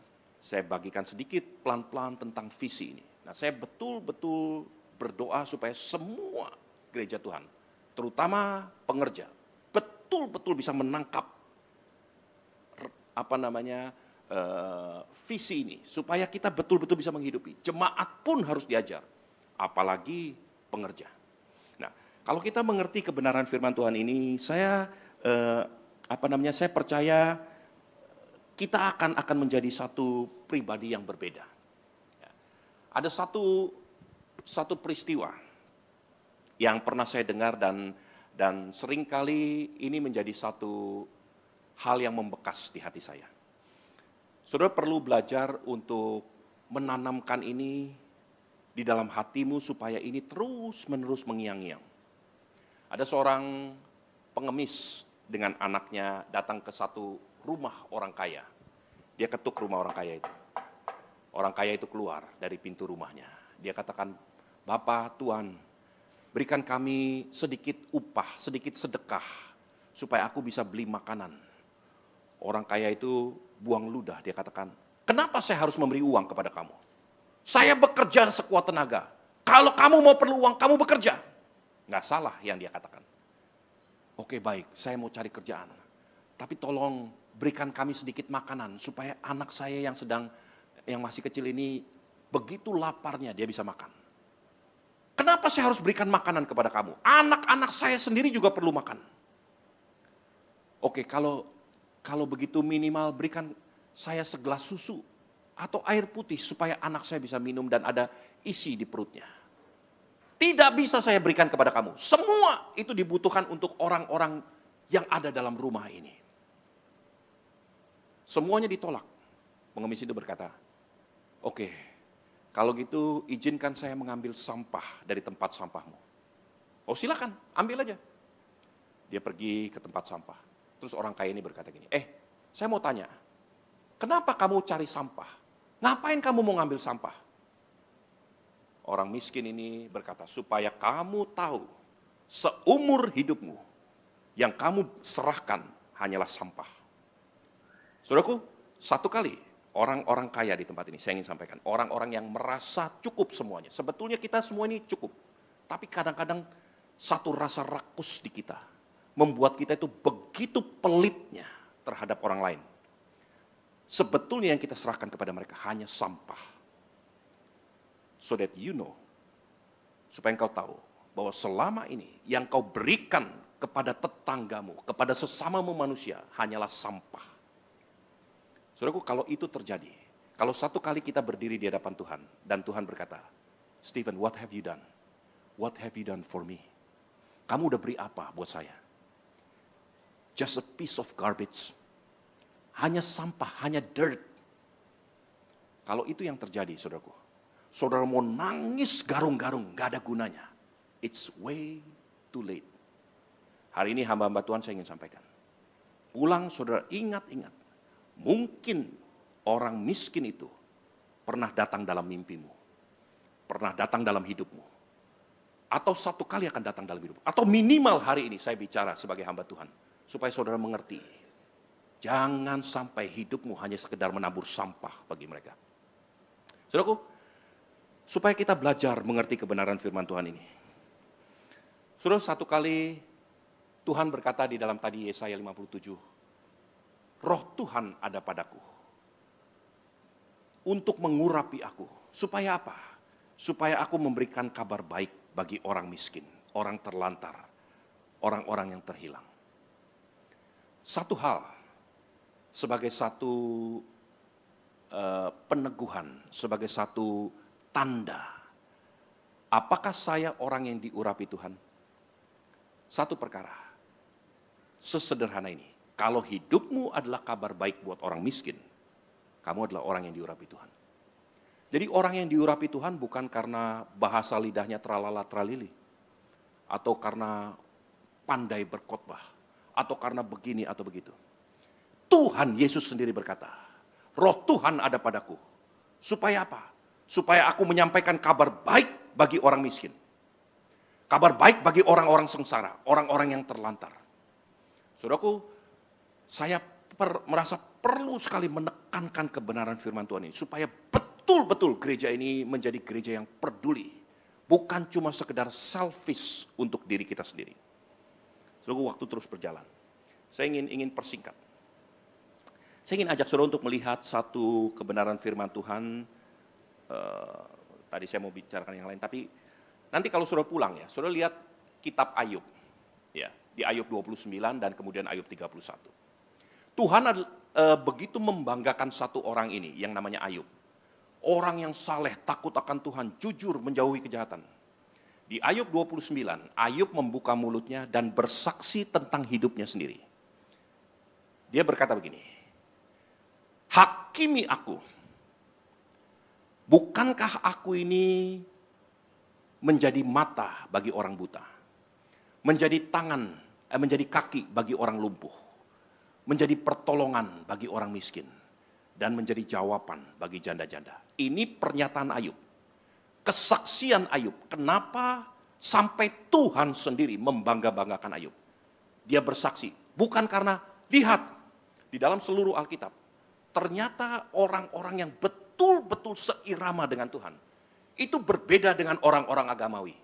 saya bagikan sedikit pelan-pelan tentang visi ini. Nah, saya betul-betul berdoa supaya semua gereja Tuhan, terutama pengerja, betul-betul bisa menangkap visi ini, supaya kita betul-betul bisa menghidupi. Jemaat pun harus diajar, apalagi pengerja. Nah, kalau kita mengerti kebenaran firman Tuhan ini, saya percaya kita akan menjadi satu pribadi yang berbeda. Ya. Ada satu peristiwa yang pernah saya dengar dan seringkali ini menjadi satu hal yang membekas di hati saya. Saudara perlu belajar untuk menanamkan ini di dalam hatimu supaya ini terus-menerus mengiang-iang. Ada seorang pengemis dengan anaknya datang ke satu rumah orang kaya. Dia ketuk rumah orang kaya itu. Orang kaya itu keluar dari pintu rumahnya. Dia katakan, "Bapak, Tuan, berikan kami sedikit upah, sedikit sedekah, supaya aku bisa beli makanan." Orang kaya itu buang ludah, dia katakan, "Kenapa saya harus memberi uang kepada kamu? Saya bekerja sekuat tenaga. Kalau kamu mau perlu uang, kamu bekerja." Nggak salah yang dia katakan. "Oke, baik, saya mau cari kerjaan. Tapi tolong berikan kami sedikit makanan, supaya anak saya yang masih kecil ini, begitu laparnya dia bisa makan." "Kenapa saya harus berikan makanan kepada kamu? Anak-anak saya sendiri juga perlu makan." "Oke, kalau begitu minimal berikan saya segelas susu atau air putih supaya anak saya bisa minum dan ada isi di perutnya." "Tidak bisa saya berikan kepada kamu. Semua itu dibutuhkan untuk orang-orang yang ada dalam rumah ini." Semuanya ditolak. Pengemis itu berkata, "Oke, kalau gitu izinkan saya mengambil sampah dari tempat sampahmu." "Oh, silakan, ambil aja." Dia pergi ke tempat sampah. Terus orang kaya ini berkata gini, "Saya mau tanya, kenapa kamu cari sampah? Ngapain kamu mau ngambil sampah?" Orang miskin ini berkata, "Supaya kamu tahu, seumur hidupmu yang kamu serahkan hanyalah sampah." Saudaraku, satu kali orang-orang kaya di tempat ini, saya ingin sampaikan, orang-orang yang merasa cukup semuanya. Sebetulnya kita semua ini cukup, tapi kadang-kadang satu rasa rakus di kita membuat kita itu begitu pelitnya terhadap orang lain. Sebetulnya yang kita serahkan kepada mereka hanya sampah. So that you know, supaya engkau tahu bahwa selama ini yang kau berikan kepada tetanggamu, kepada sesamamu manusia hanyalah sampah. Saudaraku, kalau itu terjadi, kalau satu kali kita berdiri di hadapan Tuhan dan Tuhan berkata, "Stephen, what have you done? What have you done for me?" Kamu udah beri apa buat saya? Just a piece of garbage. Hanya sampah, hanya dirt. Kalau itu yang terjadi, saudaraku, saudara mau nangis garung-garung, gak ada gunanya. It's way too late. Hari ini hamba-hamba Tuhan saya ingin sampaikan. Pulang saudara ingat-ingat. Mungkin orang miskin itu pernah datang dalam mimpimu. Pernah datang dalam hidupmu. Atau satu kali akan datang dalam hidupmu. Atau minimal hari ini saya bicara sebagai hamba Tuhan. Supaya saudara mengerti, jangan sampai hidupmu hanya sekedar menabur sampah bagi mereka. Saudaraku, supaya kita belajar mengerti kebenaran firman Tuhan ini. Saudara, satu kali Tuhan berkata di dalam tadi Yesaya 57, "Roh Tuhan ada padaku untuk mengurapi aku." Supaya apa? Supaya aku memberikan kabar baik bagi orang miskin, orang terlantar, orang-orang yang terhilang. Satu hal, sebagai satu peneguhan, sebagai satu tanda, apakah saya orang yang diurapi Tuhan? Satu perkara, sesederhana ini, kalau hidupmu adalah kabar baik buat orang miskin, kamu adalah orang yang diurapi Tuhan. Jadi orang yang diurapi Tuhan bukan karena bahasa lidahnya tralala tralili, atau karena pandai berkhotbah, atau karena begini atau begitu. Tuhan Yesus sendiri berkata, "Roh Tuhan ada padaku." Supaya apa? Supaya aku menyampaikan kabar baik bagi orang miskin. Kabar baik bagi orang-orang sengsara, orang-orang yang terlantar. Saudaraku, saya merasa perlu sekali menekankan kebenaran firman Tuhan ini supaya betul-betul gereja ini menjadi gereja yang peduli, bukan cuma sekedar selfish untuk diri kita sendiri. Saudara, waktu terus berjalan. Saya ingin persingkat. Saya ingin ajak saudara untuk melihat satu kebenaran firman Tuhan. Tadi saya mau bicarakan yang lain, tapi nanti kalau saudara pulang ya, saudara lihat kitab Ayub. Ya, di Ayub 29 dan kemudian Ayub 31. Tuhan begitu membanggakan satu orang ini yang namanya Ayub. Orang yang saleh, takut akan Tuhan, jujur, menjauhi kejahatan. Di Ayub 29, Ayub membuka mulutnya dan bersaksi tentang hidupnya sendiri. Dia berkata begini, "Hakimi aku. Bukankah aku ini menjadi mata bagi orang buta, menjadi menjadi kaki bagi orang lumpuh, menjadi pertolongan bagi orang miskin, dan menjadi jawaban bagi janda-janda." Ini pernyataan Ayub. Kesaksian Ayub. Kenapa sampai Tuhan sendiri membangga-banggakan Ayub? Dia bersaksi. Bukan karena, lihat, di dalam seluruh Alkitab, ternyata orang-orang yang betul-betul seirama dengan Tuhan, itu berbeda dengan orang-orang agamawi.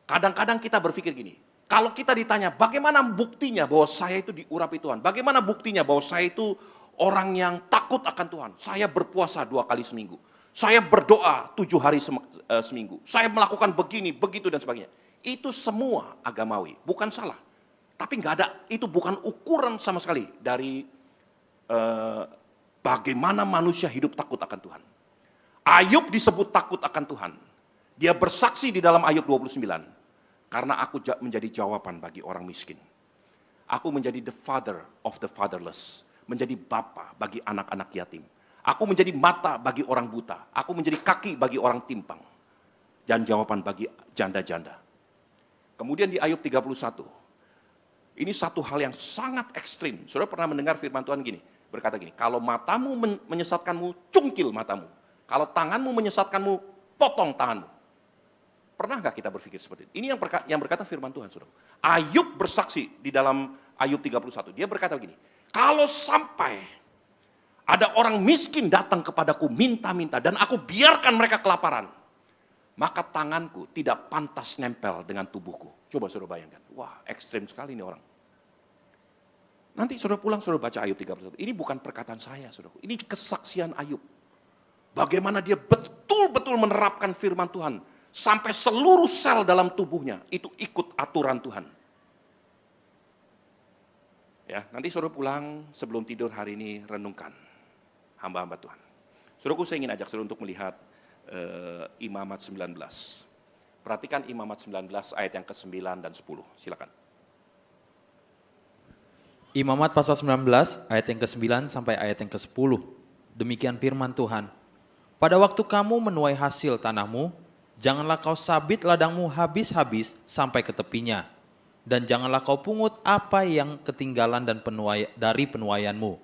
Kadang-kadang kita berpikir gini, kalau kita ditanya, bagaimana buktinya bahwa saya itu diurapi Tuhan? Bagaimana buktinya bahwa saya itu orang yang takut akan Tuhan? Saya berpuasa 2 kali seminggu. Saya berdoa 7 hari seminggu. Saya melakukan begini, begitu, dan sebagainya. Itu semua agamawi, bukan salah. Tapi nggak ada, itu bukan ukuran sama sekali dari bagaimana manusia hidup takut akan Tuhan. Ayub disebut takut akan Tuhan. Dia bersaksi di dalam Ayub 29. Karena aku menjadi jawaban bagi orang miskin. Aku menjadi the father of the fatherless. Menjadi bapa bagi anak-anak yatim. Aku menjadi mata bagi orang buta. Aku menjadi kaki bagi orang timpang. Dan jawaban bagi janda-janda. Kemudian di Ayub 31. Ini satu hal yang sangat ekstrim. Saudara pernah mendengar firman Tuhan gini. Berkata gini, kalau matamu menyesatkanmu, cungkil matamu. Kalau tanganmu menyesatkanmu, potong tanganmu. Pernah nggak kita berpikir seperti itu? Ini yang berkata firman Tuhan, saudara. Ayub bersaksi di dalam Ayub 31. Dia berkata begini, kalau sampai ada orang miskin datang kepadaku minta-minta dan aku biarkan mereka kelaparan, maka tanganku tidak pantas nempel dengan tubuhku. Coba saudara bayangkan. Wah, ekstrim sekali ini orang. Nanti saudara pulang, saudara baca Ayub 31. Ini bukan perkataan saya, saudara. Ini kesaksian Ayub. Bagaimana dia betul-betul menerapkan firman Tuhan. Sampai seluruh sel dalam tubuhnya itu ikut aturan Tuhan. Ya, nanti saudara pulang sebelum tidur hari ini renungkan hamba-hamba Tuhan. Saudaraku, saya ingin ajak saudara untuk melihat Imamat 19. Perhatikan Imamat 19 ayat yang ke-9 dan 10. Silakan. Imamat pasal 19 ayat yang ke-9 sampai ayat yang ke-10. Demikian firman Tuhan. Pada waktu kamu menuai hasil tanahmu, janganlah kau sabit ladangmu habis-habis sampai ke tepinya. Dan janganlah kau pungut apa yang ketinggalan dan dari penuaianmu.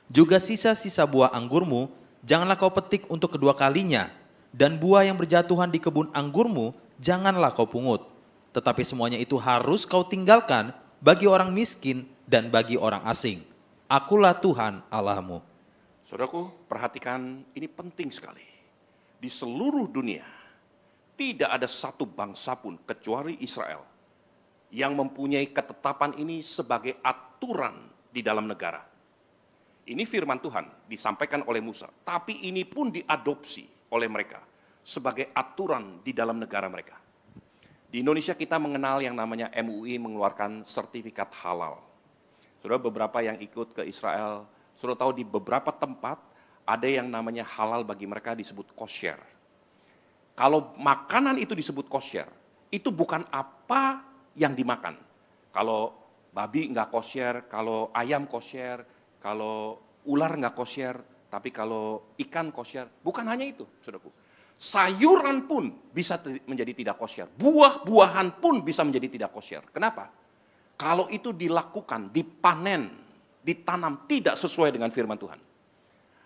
Juga sisa-sisa buah anggurmu, janganlah kau petik untuk kedua kalinya. Dan buah yang berjatuhan di kebun anggurmu, janganlah kau pungut. Tetapi semuanya itu harus kau tinggalkan bagi orang miskin dan bagi orang asing. Akulah Tuhan Allahmu. Saudaraku, perhatikan, ini penting sekali. Di seluruh dunia, tidak ada satu bangsa pun kecuali Israel yang mempunyai ketetapan ini sebagai aturan di dalam negara. Ini firman Tuhan disampaikan oleh Musa, tapi ini pun diadopsi oleh mereka sebagai aturan di dalam negara mereka. Di Indonesia kita mengenal yang namanya MUI mengeluarkan sertifikat halal. Saudara, beberapa yang ikut ke Israel, saudara tahu di beberapa tempat ada yang namanya halal bagi mereka disebut kosher. Kalau makanan itu disebut kosher, itu bukan apa yang dimakan. Kalau babi nggak kosher, kalau ayam kosher, kalau ular nggak kosher, tapi kalau ikan kosher, bukan hanya itu, saudaraku. Sayuran pun bisa menjadi tidak kosher. Buah-buahan pun bisa menjadi tidak kosher. Kenapa? Kalau itu dilakukan, dipanen, ditanam tidak sesuai dengan firman Tuhan.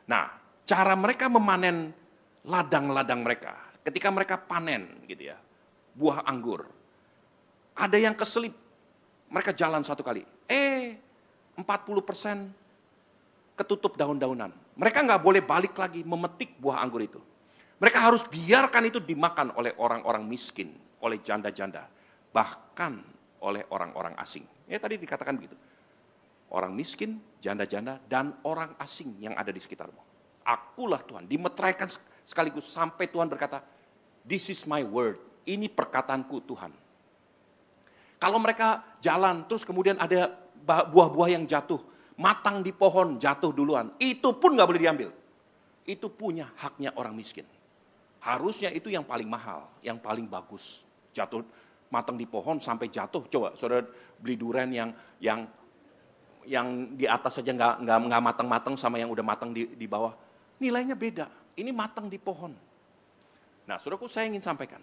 Nah, cara mereka memanen ladang-ladang mereka, ketika mereka panen gitu ya, buah anggur, ada yang keselip, mereka jalan satu kali, 40% ketutup daun-daunan. Mereka nggak boleh balik lagi memetik buah anggur itu. Mereka harus biarkan itu dimakan oleh orang-orang miskin, oleh janda-janda, bahkan oleh orang-orang asing. Ya tadi dikatakan begitu. Orang miskin, janda-janda, dan orang asing yang ada di sekitarmu. Akulah Tuhan, dimeteraikan sekaligus sampai Tuhan berkata, "This is my word." Ini perkataanku Tuhan. Kalau mereka jalan, terus kemudian ada buah-buah yang jatuh, matang di pohon, jatuh duluan. Itu pun nggak boleh diambil. Itu punya haknya orang miskin. Harusnya itu yang paling mahal, yang paling bagus. Jatuh, matang di pohon sampai jatuh. Coba saudara beli durian yang di atas saja nggak matang-matang sama yang udah matang di bawah. Nilainya beda. Ini matang di pohon. Nah, saudaraku, saya ingin sampaikan.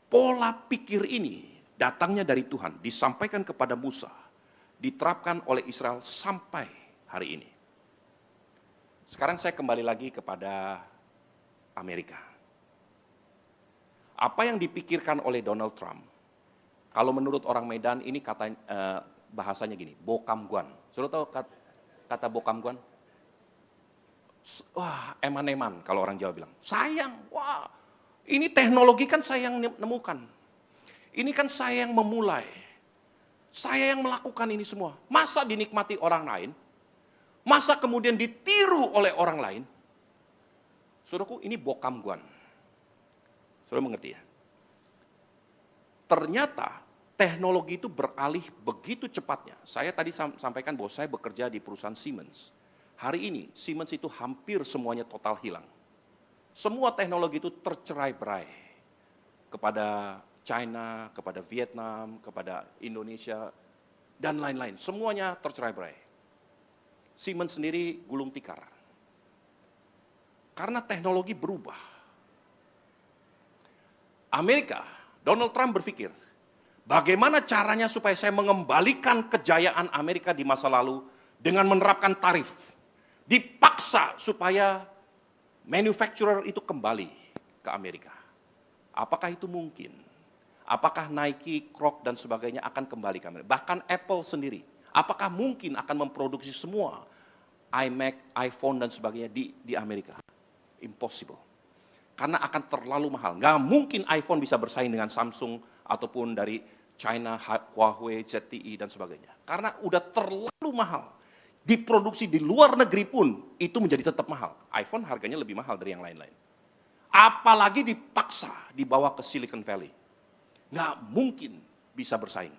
Pola pikir ini datangnya dari Tuhan, disampaikan kepada Musa, diterapkan oleh Israel sampai hari ini. Sekarang saya kembali lagi kepada Amerika. Apa yang dipikirkan oleh Donald Trump, kalau menurut orang Medan ini bahasanya gini, bokamguan. Sudah tahu kata bokamguan? Wah, eman-eman kalau orang Jawa bilang. Sayang, wah ini teknologi kan saya yang nemukan. Ini kan saya yang memulai. Saya yang melakukan ini semua. Masa dinikmati orang lain? Masa kemudian ditiru oleh orang lain? Saudaraku, ini bokamguan. Saudara mengerti ya? Ternyata teknologi itu beralih begitu cepatnya. Saya tadi sampaikan bahwa saya bekerja di perusahaan Siemens. Hari ini Siemens itu hampir semuanya total hilang. Semua teknologi itu tercerai-berai kepada China, kepada Vietnam, kepada Indonesia, dan lain-lain. Semuanya tercerai-berai. Siemens sendiri gulung tikar. Karena teknologi berubah. Amerika, Donald Trump berpikir, bagaimana caranya supaya saya mengembalikan kejayaan Amerika di masa lalu dengan menerapkan tarif. Dipaksa supaya manufacturer itu kembali ke Amerika. Apakah itu mungkin? Apakah Nike, Crocs, dan sebagainya akan kembali ke Amerika? Bahkan Apple sendiri, apakah mungkin akan memproduksi semua iMac, iPhone, dan sebagainya di Amerika? Impossible. Karena akan terlalu mahal. Nggak mungkin iPhone bisa bersaing dengan Samsung ataupun dari China, Huawei, ZTE, dan sebagainya. Karena udah terlalu mahal. Diproduksi di luar negeri pun itu menjadi tetap mahal. iPhone harganya lebih mahal dari yang lain-lain. Apalagi dipaksa dibawa ke Silicon Valley. Nggak mungkin bisa bersaing.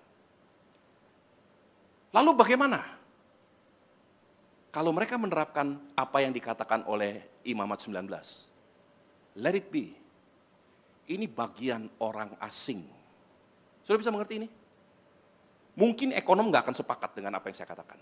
Lalu bagaimana? Kalau mereka menerapkan apa yang dikatakan oleh Imamat 19, let it be. Ini bagian orang asing. Sudah bisa mengerti ini? Mungkin ekonom nggak akan sepakat dengan apa yang saya katakan.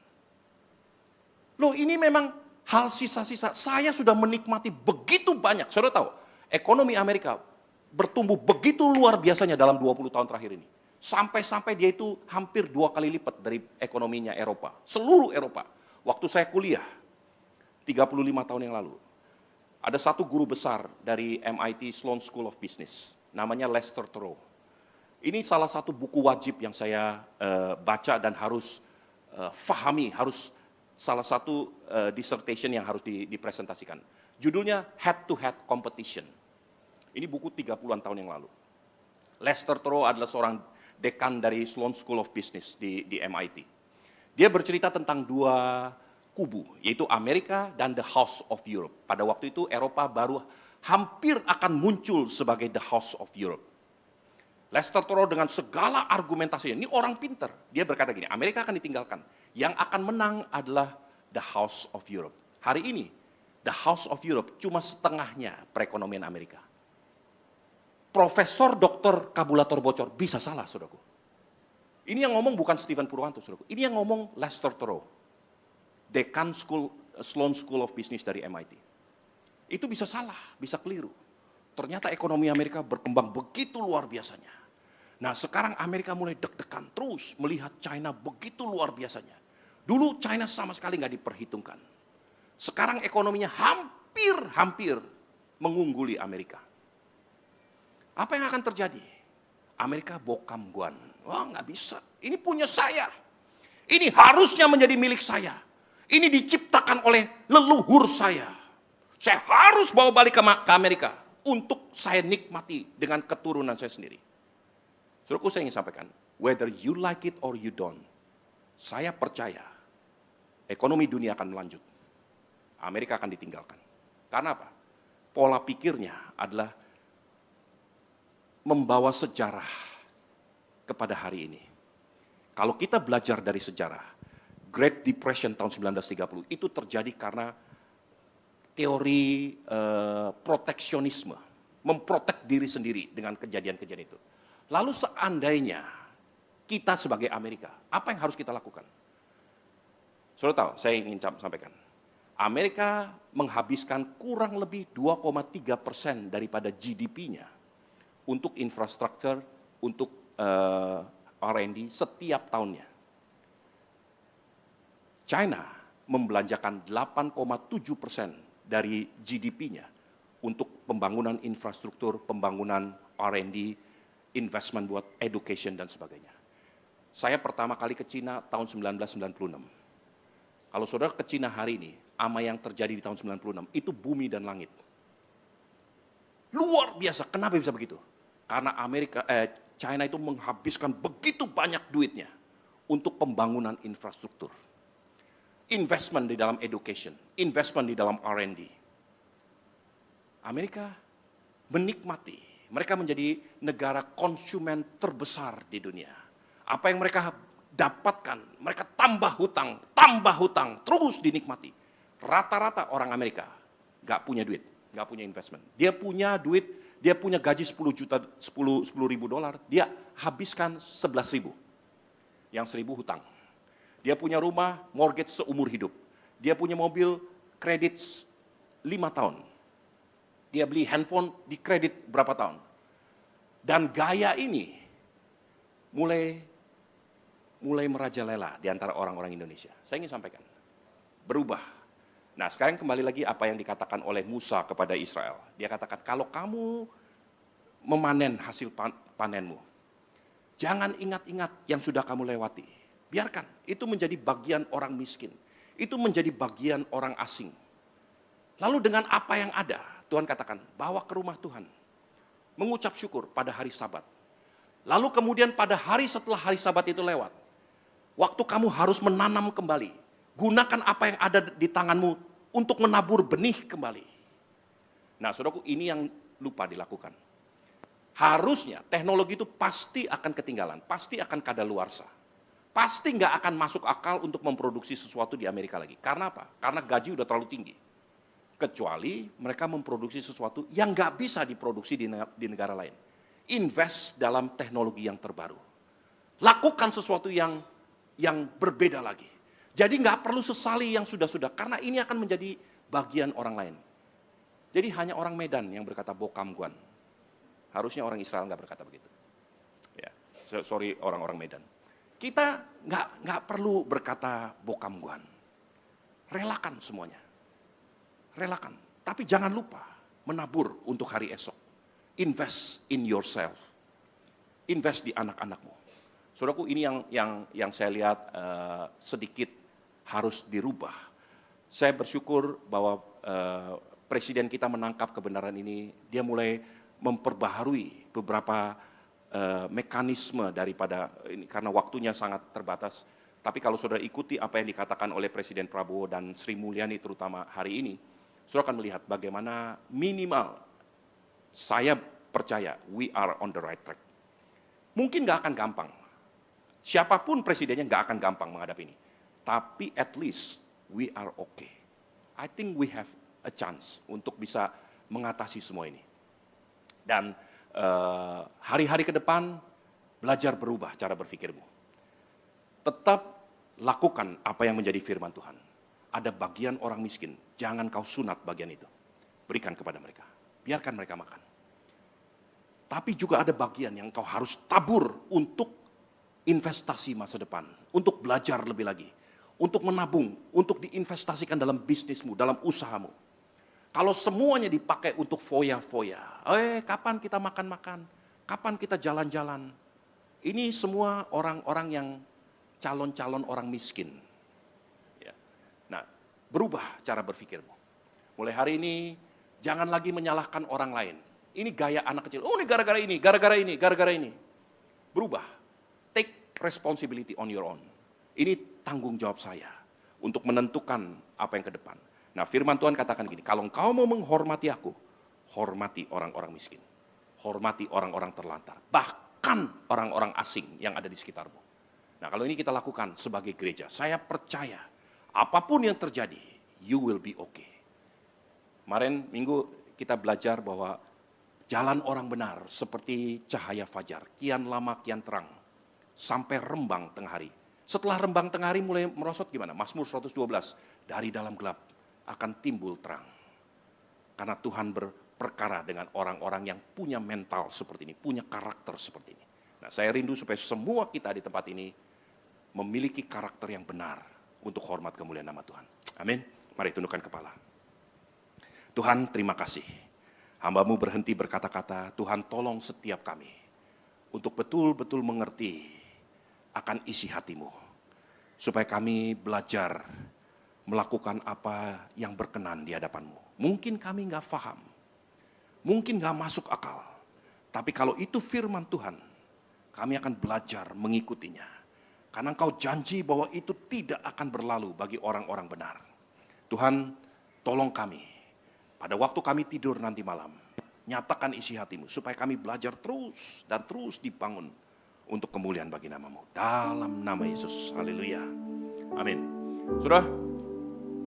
Loh, ini memang hal sisa-sisa. Saya sudah menikmati begitu banyak. Saudara tahu, ekonomi Amerika bertumbuh begitu luar biasanya dalam 20 tahun terakhir ini. Sampai-sampai dia itu hampir 2 kali lipat dari ekonominya Eropa. Seluruh Eropa. Waktu saya kuliah, 35 tahun yang lalu, ada satu guru besar dari MIT Sloan School of Business, namanya Lester Thurow. Ini salah satu buku wajib yang saya baca dan harus fahami, harus salah satu dissertation yang harus dipresentasikan. Judulnya Head to Head Competition. Ini buku 30-an tahun yang lalu. Lester Thurow adalah seorang dekan dari Sloan School of Business di MIT. Dia bercerita tentang 2 kubu, yaitu Amerika dan the House of Europe. Pada waktu itu Eropa baru hampir akan muncul sebagai the House of Europe. Lester Thurow dengan segala argumentasinya, ini orang pinter. Dia berkata gini, Amerika akan ditinggalkan. Yang akan menang adalah the House of Europe. Hari ini, the House of Europe cuma setengahnya perekonomian Amerika. Profesor Dr. Kabulator Bocor bisa salah, saudaraku. Ini yang ngomong bukan Stephen Purwanto, saudaraku. Ini yang ngomong Lester Thurow, dekan Sloan School of Business dari MIT. Itu bisa salah, bisa keliru. Ternyata ekonomi Amerika berkembang begitu luar biasanya. Nah, sekarang Amerika mulai deg-degan terus melihat China begitu luar biasanya. Dulu China sama sekali nggak diperhitungkan. Sekarang ekonominya hampir mengungguli Amerika. Apa yang akan terjadi? Amerika bokamguan. Wah, nggak bisa. Ini punya saya. Ini harusnya menjadi milik saya. Ini diciptakan oleh leluhur saya. Saya harus bawa balik ke Amerika untuk saya nikmati dengan keturunan saya sendiri. Saudaraku, saya ingin sampaikan, whether you like it or you don't, saya percaya ekonomi dunia akan melanjut. Amerika akan ditinggalkan. Karena apa? Pola pikirnya adalah membawa sejarah kepada hari ini. Kalau kita belajar dari sejarah, Great Depression tahun 1930 itu terjadi karena teori proteksionisme, memprotek diri sendiri dengan kejadian-kejadian itu. Lalu seandainya kita sebagai Amerika, apa yang harus kita lakukan? Saudara tahu, saya ingin sampaikan. Amerika menghabiskan kurang lebih 2,3% daripada GDP-nya untuk infrastruktur, untuk R&D setiap tahunnya. China membelanjakan 8,7% dari GDP-nya untuk pembangunan infrastruktur, pembangunan R&D, investment buat education dan sebagainya. Saya pertama kali ke Cina tahun 1996. Kalau saudara ke Cina hari ini, sama yang terjadi di tahun 96, itu bumi dan langit. Luar biasa, kenapa bisa begitu? Karena China itu menghabiskan begitu banyak duitnya untuk pembangunan infrastruktur. Investment di dalam education, investment di dalam R&D. Amerika menikmati, mereka menjadi negara konsumen terbesar di dunia. Apa yang mereka dapatkan, mereka tambah hutang, terus dinikmati. Rata-rata orang Amerika nggak punya duit, nggak punya investment. Dia punya duit, dia punya gaji 10 ribu dolar, dia habiskan 11 ribu. Yang 1.000 hutang. Dia punya rumah, mortgage seumur hidup. Dia punya mobil, kredit 5 tahun. Dia beli handphone, di kredit berapa tahun. Dan gaya ini mulai merajalela di antara orang-orang Indonesia. Saya ingin sampaikan, berubah. Nah, sekarang kembali lagi apa yang dikatakan oleh Musa kepada Israel. Dia katakan, kalau kamu memanen hasil panenmu, jangan ingat-ingat yang sudah kamu lewati. Biarkan, itu menjadi bagian orang miskin. Itu menjadi bagian orang asing. Lalu dengan apa yang ada, Tuhan katakan, bawa ke rumah Tuhan. Mengucap syukur pada hari Sabat. Lalu kemudian pada hari setelah hari Sabat itu lewat, waktu kamu harus menanam kembali. Gunakan apa yang ada di tanganmu untuk menabur benih kembali. Nah, saudaraku, ini yang lupa dilakukan. Harusnya teknologi itu pasti akan ketinggalan, pasti akan kadaluarsa. Pasti nggak akan masuk akal untuk memproduksi sesuatu di Amerika lagi. Karena apa? Karena gaji udah terlalu tinggi. Kecuali mereka memproduksi sesuatu yang nggak bisa diproduksi di negara lain. Invest dalam teknologi yang terbaru. Lakukan sesuatu yang berbeda lagi. Jadi nggak perlu sesali yang sudah-sudah, karena ini akan menjadi bagian orang lain. Jadi hanya orang Medan yang berkata bokam guan. Harusnya orang Israel nggak berkata begitu. Ya, sorry orang-orang Medan. Kita nggak perlu berkata bokam guan. Relakan semuanya. Relakan. Tapi jangan lupa menabur untuk hari esok. Invest in yourself. Invest di anak-anakmu. Saudaraku, ini yang saya lihat sedikit harus dirubah. Saya bersyukur bahwa presiden kita menangkap kebenaran ini. Dia mulai memperbaharui beberapa mekanisme daripada ini, karena waktunya sangat terbatas. Tapi kalau saudara ikuti apa yang dikatakan oleh Presiden Prabowo dan Sri Mulyani terutama hari ini, saudara akan melihat bagaimana minimal saya percaya we are on the right track. Mungkin nggak akan gampang. Siapapun presidennya nggak akan gampang menghadapi ini. Tapi at least we are okay. I think we have a chance untuk bisa mengatasi semua ini. Dan hari-hari ke depan, belajar berubah cara berpikirmu. Tetap lakukan apa yang menjadi firman Tuhan. Ada bagian orang miskin, jangan kau sunat bagian itu. Berikan kepada mereka, biarkan mereka makan. Tapi juga ada bagian yang kau harus tabur untuk investasi masa depan, untuk belajar lebih lagi, untuk menabung, untuk diinvestasikan dalam bisnismu, dalam usahamu. Kalau semuanya dipakai untuk foya-foya, kapan kita makan-makan, kapan kita jalan-jalan. Ini semua orang-orang yang calon-calon orang miskin. Ya. Nah, Berubah cara berpikirmu. Mulai hari ini, jangan lagi menyalahkan orang lain. Ini gaya anak kecil. Oh, ini gara-gara ini, gara-gara ini, gara-gara ini. Berubah. Take responsibility on your own. Ini tanggung jawab saya untuk menentukan apa yang ke depan. Nah, firman Tuhan katakan gini, kalau engkau mau menghormati aku, hormati orang-orang miskin. Hormati orang-orang terlantar. Bahkan orang-orang asing yang ada di sekitarmu. Nah, kalau ini kita lakukan sebagai gereja, saya percaya apapun yang terjadi, you will be okay. Kemarin minggu kita belajar bahwa jalan orang benar seperti cahaya fajar, kian lama kian terang, sampai rembang tengah hari. Setelah rembang tengah hari mulai merosot gimana? Mazmur 112, dari dalam gelap akan timbul terang. Karena Tuhan berperkara dengan orang-orang yang punya mental seperti ini, punya karakter seperti ini. Nah, saya rindu supaya semua kita di tempat ini memiliki karakter yang benar untuk hormat kemuliaan nama Tuhan. Amin. Mari tundukkan kepala. Tuhan, terima kasih. Hamba-Mu berhenti berkata-kata, Tuhan tolong setiap kami untuk betul-betul mengerti akan isi hati-Mu. Supaya kami belajar melakukan apa yang berkenan di hadapan-Mu. Mungkin kami nggak paham, mungkin nggak masuk akal. Tapi kalau itu firman Tuhan, kami akan belajar mengikutinya. Karena Engkau janji bahwa itu tidak akan berlalu bagi orang-orang benar. Tuhan, tolong kami, pada waktu kami tidur nanti malam, nyatakan isi hati-Mu, supaya kami belajar terus dan terus dibangun untuk kemuliaan bagi nama-Mu. Dalam nama Yesus, haleluya. Amin. Saudara,